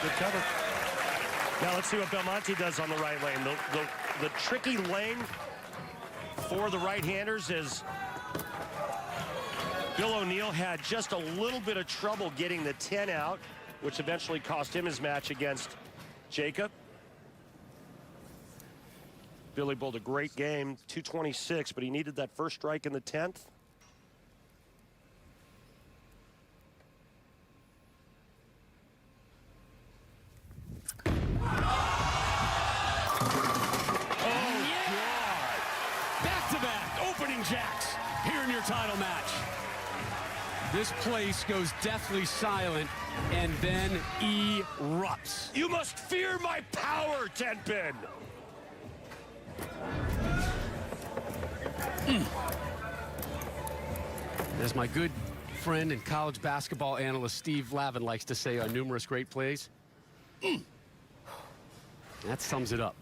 Good cover. Now let's see what Belmonte does on the right lane. The tricky lane for the right-handers is Bill O'Neill had just a little bit of trouble getting the 10 out, which eventually cost him his match against Jakob. Billy bowled a great game, 226, but he needed that first strike in the 10th. Jacks here in your title match. This place goes deathly silent and then erupts. You must fear my power, 10-pin. As my good friend and college basketball analyst Steve Lavin likes to say on numerous great plays, that sums it up.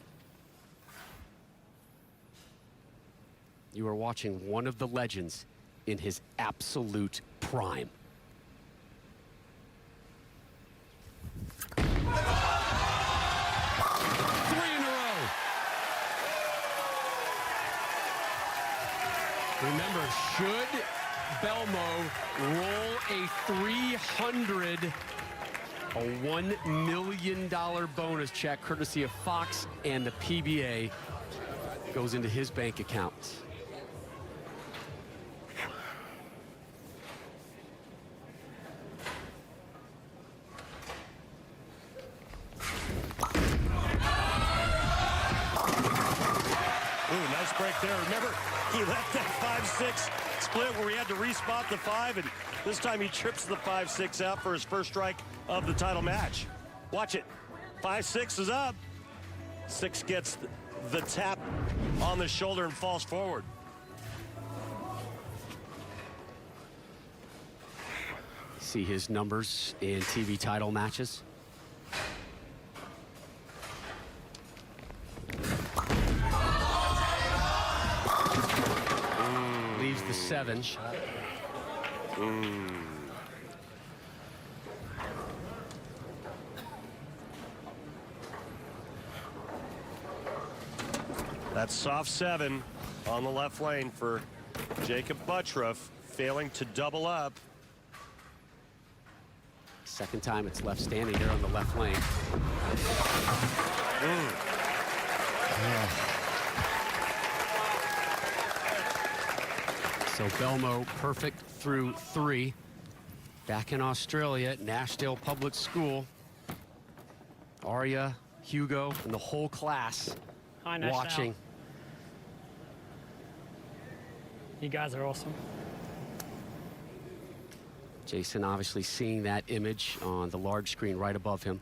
You are watching one of the legends in his absolute prime. Three in a row. Remember, should Belmo roll a 300, a $1 million bonus check courtesy of Fox and the PBA goes into his bank account. Nice break there. Remember, he left that 5-6 split where he had to respot the 5, and this time he trips the 5-6 out for his first strike of the title match. Watch it. 5-6 is up. 6 gets the tap on the shoulder and falls forward. See his numbers in TV title matches. Leaves the 7. That's soft 7 on the left lane for Jakob Butturff, failing to double up. Second time it's left standing there on the left lane. So Belmo perfect through 3. Back in Australia at Nashdale Public School. Arya, Hugo, and the whole class watching. You guys are awesome. Jason obviously seeing that image on the large screen right above him.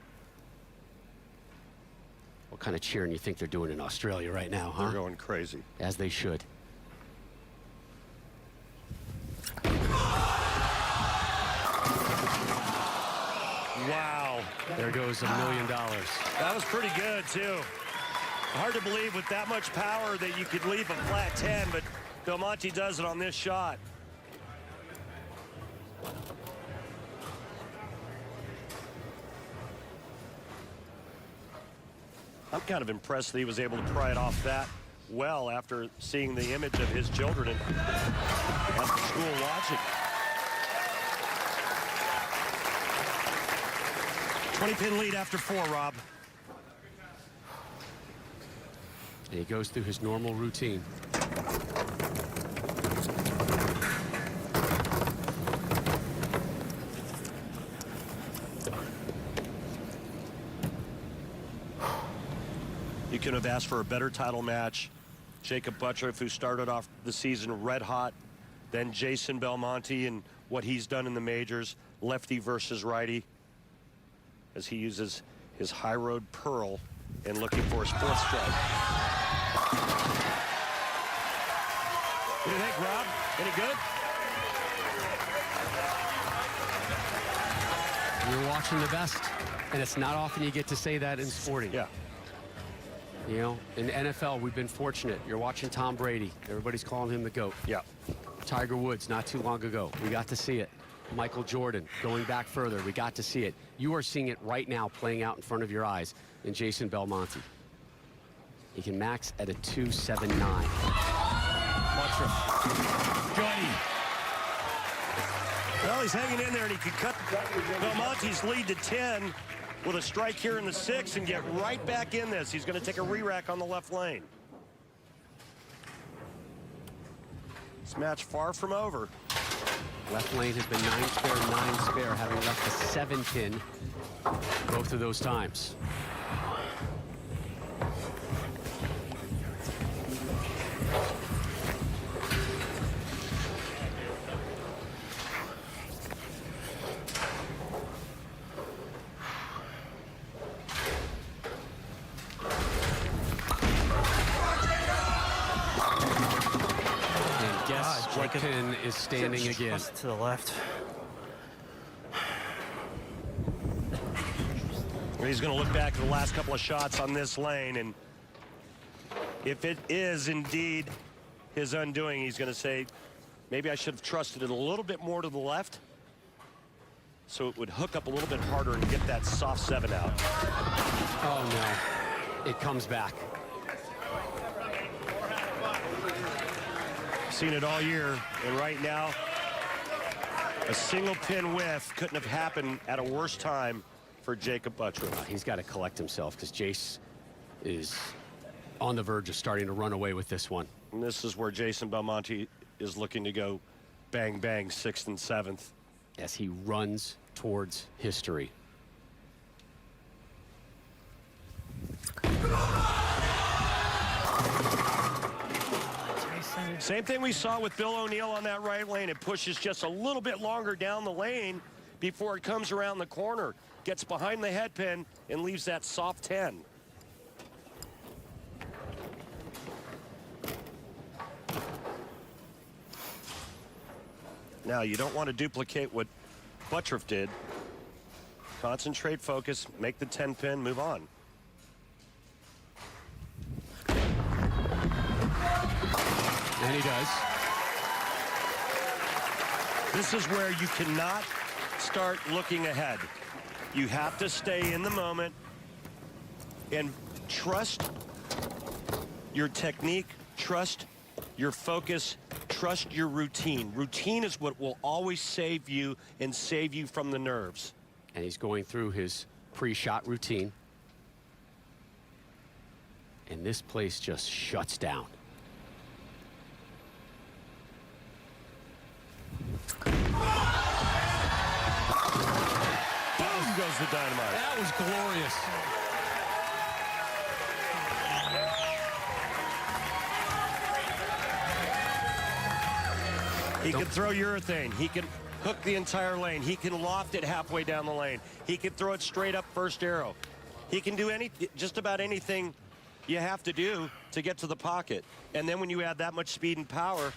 Well, What kind of cheering you think they're doing in Australia right now, huh? They're going crazy. As they should. Wow. There goes $1 million. That was pretty good, too. Hard to believe with that much power that you could leave a flat 10, but Belmonte does it on this shot. I'm kind of impressed that he was able to pry it off that well after seeing the image of his children at the school watching. 20-pin lead after 4, Rob. And he goes through his normal routine. You couldn't have asked for a better title match. Jakob Butturff, who started off the season red hot, then Jason Belmonte and what he's done in the majors, lefty versus righty, as he uses his high road pearl and looking for his 4th strike. What do you think, Rob? Any good? You're watching the best, and it's not often you get to say that in sporting. Yeah. You know, in the NFL, we've been fortunate. You're watching Tom Brady. Everybody's calling him the GOAT. Yeah. Tiger Woods, not too long ago. We got to see it. Michael Jordan, going back further, we got to see it. You are seeing it right now playing out in front of your eyes in Jason Belmonte. He can max at a 2.79. Butturff. Johnny. Well, he's hanging in there, and he could cut Belmonte's lead to 10 with a strike here in the 6th and get right back in this. He's going to take a re-rack on the left lane. This match far from over. Left lane has been 9 spare, 9 spare, having left a 7-pin both of those times. What pin is standing again? To the left. He's going to look back at the last couple of shots on this lane, and if it is indeed his undoing, he's going to say, maybe I should have trusted it a little bit more to the left so it would hook up a little bit harder and get that soft 7 out. Oh, no. It comes back. Seen it all year, and right now, a single pin whiff couldn't have happened at a worse time for Jakob Butturff. He's got to collect himself because Jace is on the verge of starting to run away with this one. And this is where Jason Belmonte is looking to go bang, bang, 6th and 7th. As he runs towards history. Same thing we saw with Bill O'Neill on that right lane. It pushes just a little bit longer down the lane before it comes around the corner, gets behind the headpin, and leaves that soft 10. Now, you don't want to duplicate what Butturff did. Concentrate, focus, make the 10 pin, move on. And he does. This is where you cannot start looking ahead. You have to stay in the moment and trust your technique, trust your focus, trust your routine. Routine is what will always save you and save you from the nerves. And he's going through his pre-shot routine. And this place just shuts down. Boom goes the dynamite. That was glorious. He can throw urethane. He can hook the entire lane. He can loft it halfway down the lane. He can throw it straight up first arrow. He can do just about anything you have to do to get to the pocket. And then when you add that much speed and power,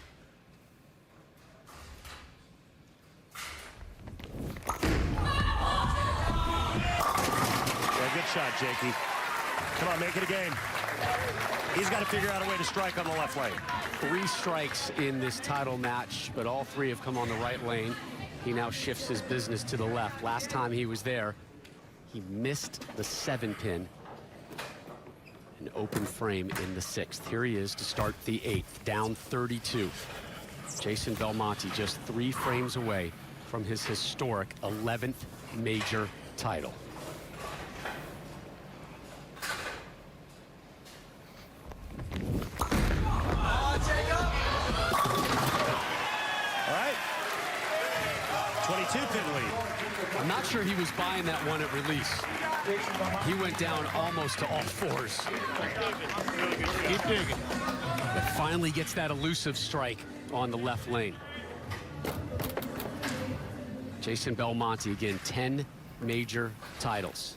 yeah, good shot, Jakey. Come on, make it a game. He's got to figure out a way to strike on the left lane. 3 strikes in this title match, but all 3 have come on the right lane. He now shifts his business to the left. Last time he was there, he missed the 7-pin. An open frame in the 6th. Here he is to start the 8th, down 32. Jason Belmonte just 3 frames away from his historic 11th major title. All right. 22-pin lead. I'm not sure he was buying that one at release. He went down almost to all 4s. Keep digging. But finally gets that elusive strike on the left lane. Jason Belmonte, again, 10 major titles.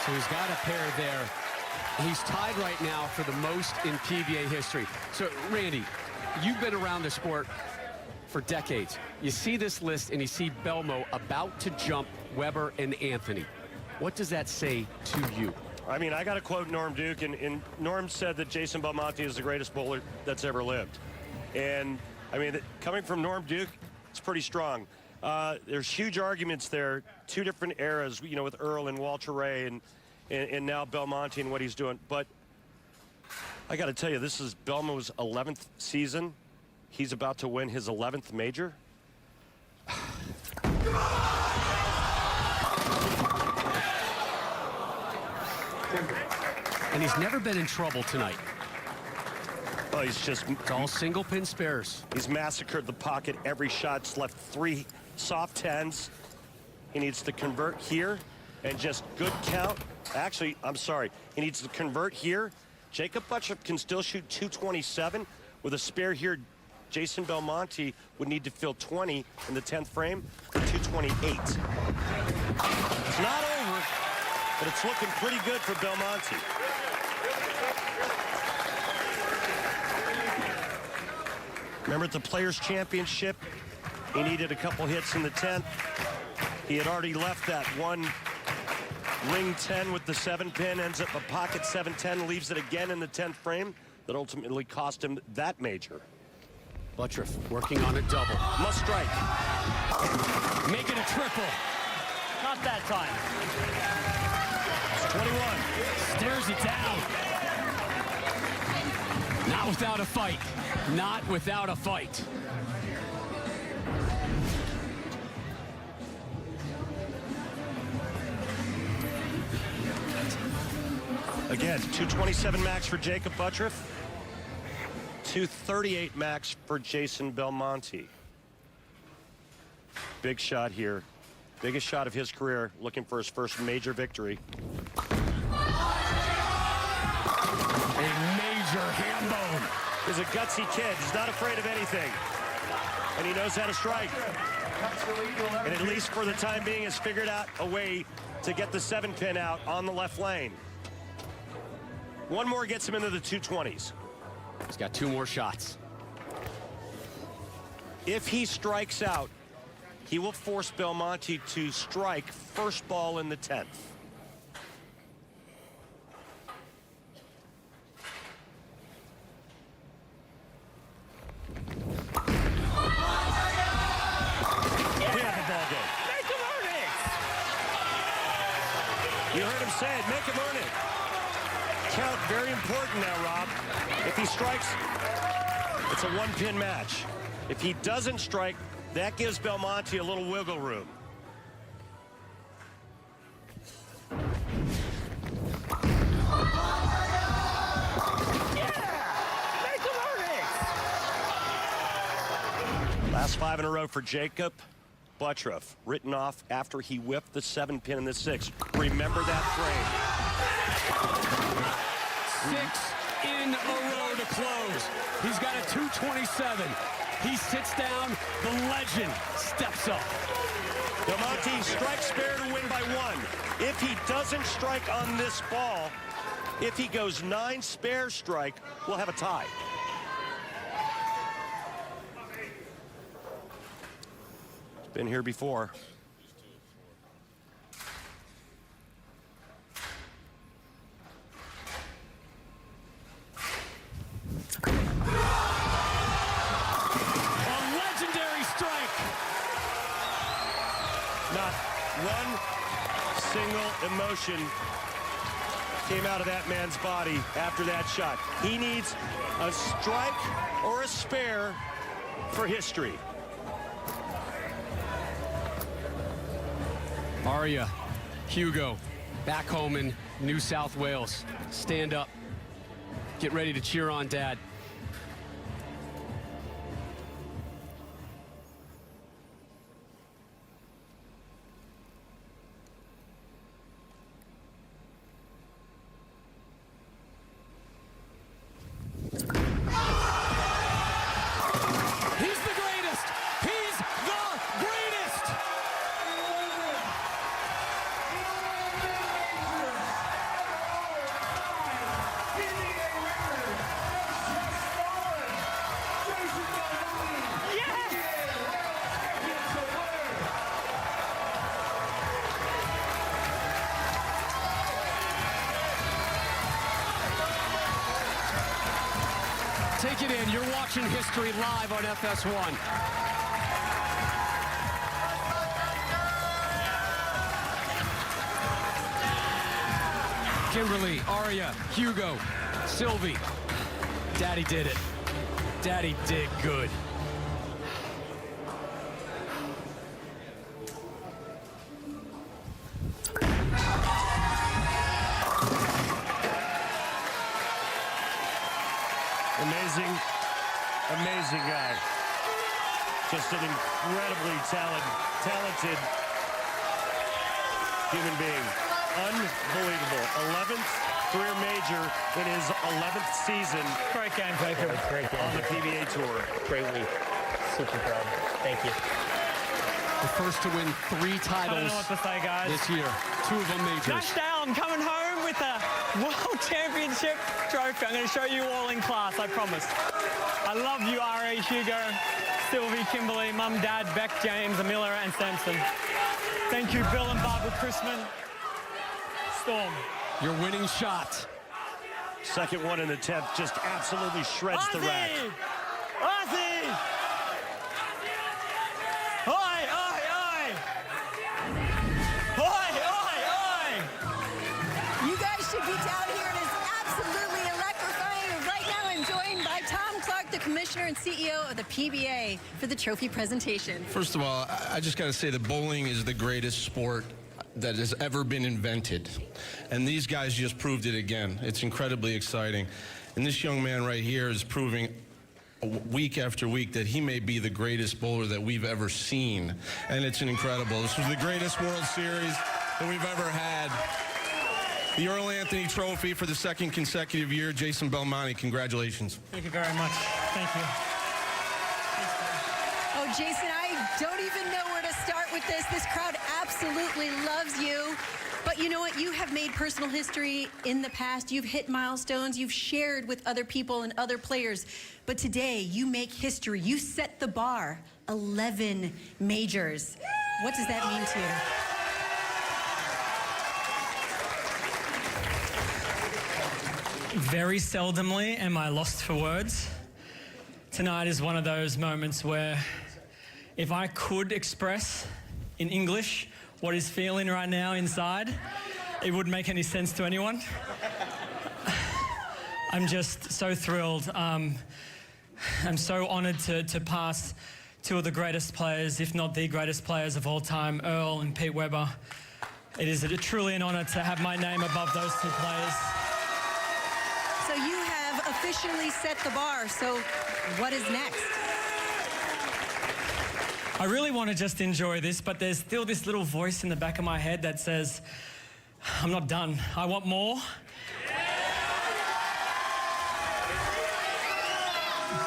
So he's got a pair there. He's tied right now for the most in PBA history. So, Randy, you've been around the sport for decades. You see this list and you see Belmo about to jump Weber and Anthony. What does that say to you? I mean, I got to quote Norm Duke, and Norm said that Jason Belmonte is the greatest bowler that's ever lived. And, I mean, coming from Norm Duke, it's pretty strong. There's huge arguments there, 2 different eras, you know, with Earl and Walter Ray and now Belmonte and what he's doing. But I got to tell you, this is Belmo's 11th season. He's about to win his 11th major. And he's never been in trouble tonight. Oh, it's all single pin spares. He's massacred the pocket every shot. It's left 3 soft 10s. He needs to convert here and just good count. Actually, I'm sorry. He needs to convert here. Jakob Butturff can still shoot 227 with a spare here. Jason Belmonte would need to fill 20 in the 10th frame for 228. It's not over, but it's looking pretty good for Belmonte. Remember at the Players' Championship, he needed a couple hits in the 10th. He had already left that one ring 10 with the 7-pin, ends up a pocket 7-10, leaves it again in the 10th frame. That ultimately cost him that major. Butturff working on a double. Must strike. Make it a triple. Not that time. It's 21. Stares it down. Not without a fight. Not without a fight. Again, 227 max for Jakob Butturff. 238 max for Jason Belmonte. Big shot here. Biggest shot of his career, looking for his first major victory. A major ham bone. He's a gutsy kid. He's not afraid of anything. And he knows how to strike. And at least for the time being has figured out a way to get the 7-pin out on the left lane. One more gets him into the 220s. He's got 2 more shots. If he strikes out, he will force Belmonte to strike first ball in the 10th. You heard him say it, make him earn it. Count, very important now, Rob. If he strikes, it's a 1-pin match. If he doesn't strike, that gives Belmonte a little wiggle room. Last 5 in a row for Jakob. Butturff, written off after he whipped the 7-pin in the 6. Remember that frame. 6 in a row to close. He's got a 227. He sits down. The legend steps up. Belmonte strikes spare to win by 1. If he doesn't strike on this ball, if he goes 9 spare strike, we'll have a tie. It's been here before. Not one single emotion came out of that man's body after that shot. He needs a strike or a spare for history. Aria, Hugo, back home in New South Wales. Stand up. Get ready to cheer on Dad. Take it in. You're watching history live on FS1. Kimberly, Aria, Hugo, Sylvie. Daddy did it. Daddy did good. Amazing guy. Just an incredibly talented human being. Unbelievable. 11th career major in his 11th season. Great game, Jacob. Great game. On the PBA Tour. Great week. Super proud. Thank you. The first to win 3 titles I don't know what to say, guys. this year. 2 of them majors. Touchdown, coming home with a World Championship trophy. I'm going to show you all in class, I promise. I love you, R.A., Hugo, Sylvie, Kimberly, Mum, Dad, Beck, James, Amila, and Samson. Thank you, Bill and Barbara Chrisman. Storm. Your winning shot. Second one in the 10th just absolutely shreds the rack. Ozzy! Oi, oi, oi! Oi, oi, oi! You guys should be down here. It is absolutely electrifying. And right now I'm joined by Tom Clark, the commissioner and CEO of the PBA, for the trophy presentation. First of all, I just got to say that bowling is the greatest sport that has ever been invented. And these guys just proved it again. It's incredibly exciting. And this young man right here is proving week after week that he may be the greatest bowler that we've ever seen. And it's incredible. This was the greatest World Series that we've ever had. The Earl Anthony Trophy for the 2nd consecutive year. Jason Belmonte, congratulations. Thank you very much. Thank you. Oh, Jason, I don't even know where to start with this. This crowd absolutely loves you. But you know what? You have made personal history in the past. You've hit milestones. You've shared with other people and other players. But today, you make history. You set the bar. 11 majors. What does that mean to you? Very seldomly am I lost for words. Tonight is one of those moments where if I could express in English what is feeling right now inside, it wouldn't make any sense to anyone. I'm just so thrilled. I'm so honored to pass 2 of the greatest players, if not the greatest players of all time, Earl and Pete Weber. It is truly an honor to have my name above those 2 players. So you have officially set the bar. So what is next? I I really want to just enjoy this, but there's still this little voice in the back of my head that says, I'm not done. I want more.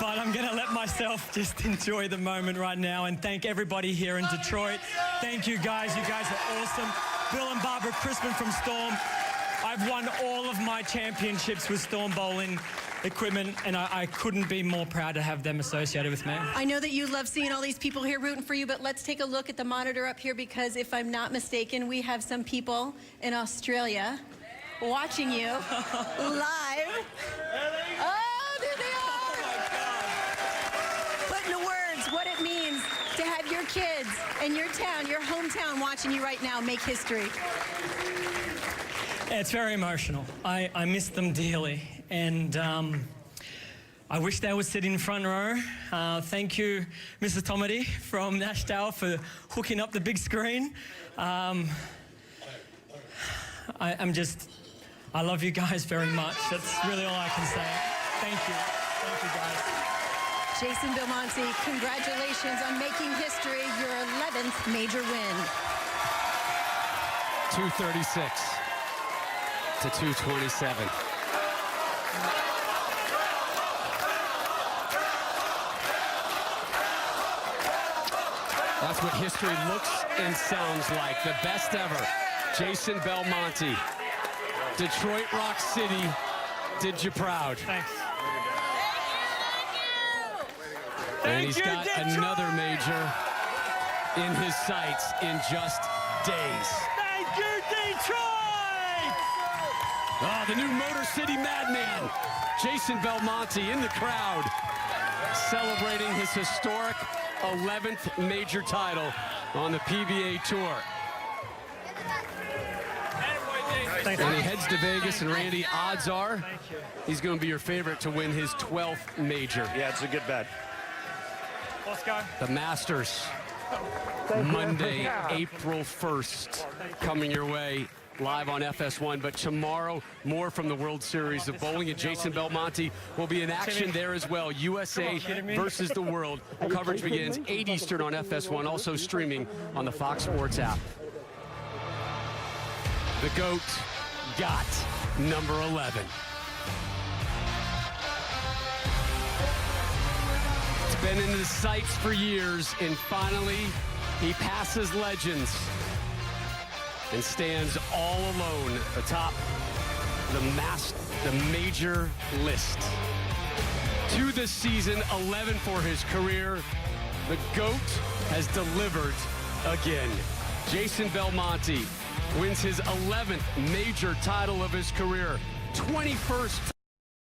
But I'm going to let myself just enjoy the moment right now and thank everybody here in Detroit. Thank you guys. You guys are awesome. Bill and Barbara Crispin from Storm. I've won all of my championships with Storm Bowling equipment, and I couldn't be more proud to have them associated with me. I know that you love seeing all these people here rooting for you, but let's take a look at the monitor up here, because if I'm not mistaken, we have some people in Australia watching you live. Oh, there they are! Oh my God! Put into words what it means to have your kids and your town, your hometown, watching you right now make history. It's very emotional. I miss them dearly, and I wish they would sit in front row. Thank you, Mrs. Tomedy from Nashville, for hooking up the big screen. I love you guys very much. That's really all I can say. Thank you. Thank you, guys. Jason Belmonte, congratulations on making history, your 11th major win. 236 to 227. That's what history looks and sounds like. The best ever. Jason Belmonte. Detroit Rock City did you proud. Thanks. And he's got another major in his sights in just days. Thank you, Detroit! Oh, the new Motor City Madman, Jason Belmonte in the crowd, celebrating his historic 11th major title on the PBA Tour. And he heads to Vegas, and Randy, odds are he's going to be your favorite to win his 12th major. Yeah, it's a good bet. Let's go. The Masters, Monday, April 1st, coming your way live on FS1. But tomorrow, more from the World Series of Bowling, and Jason Belmonte will be in action there as well. USA versus the world. Coverage begins 8 Eastern on FS1, also streaming on the Fox Sports app. The GOAT got number 11. It's been in his sights for years, and finally he passes legends and stands all alone atop the major list. To this season, 11 for his career. The GOAT has delivered again. Jason Belmonte wins his 11th major title of his career, 21st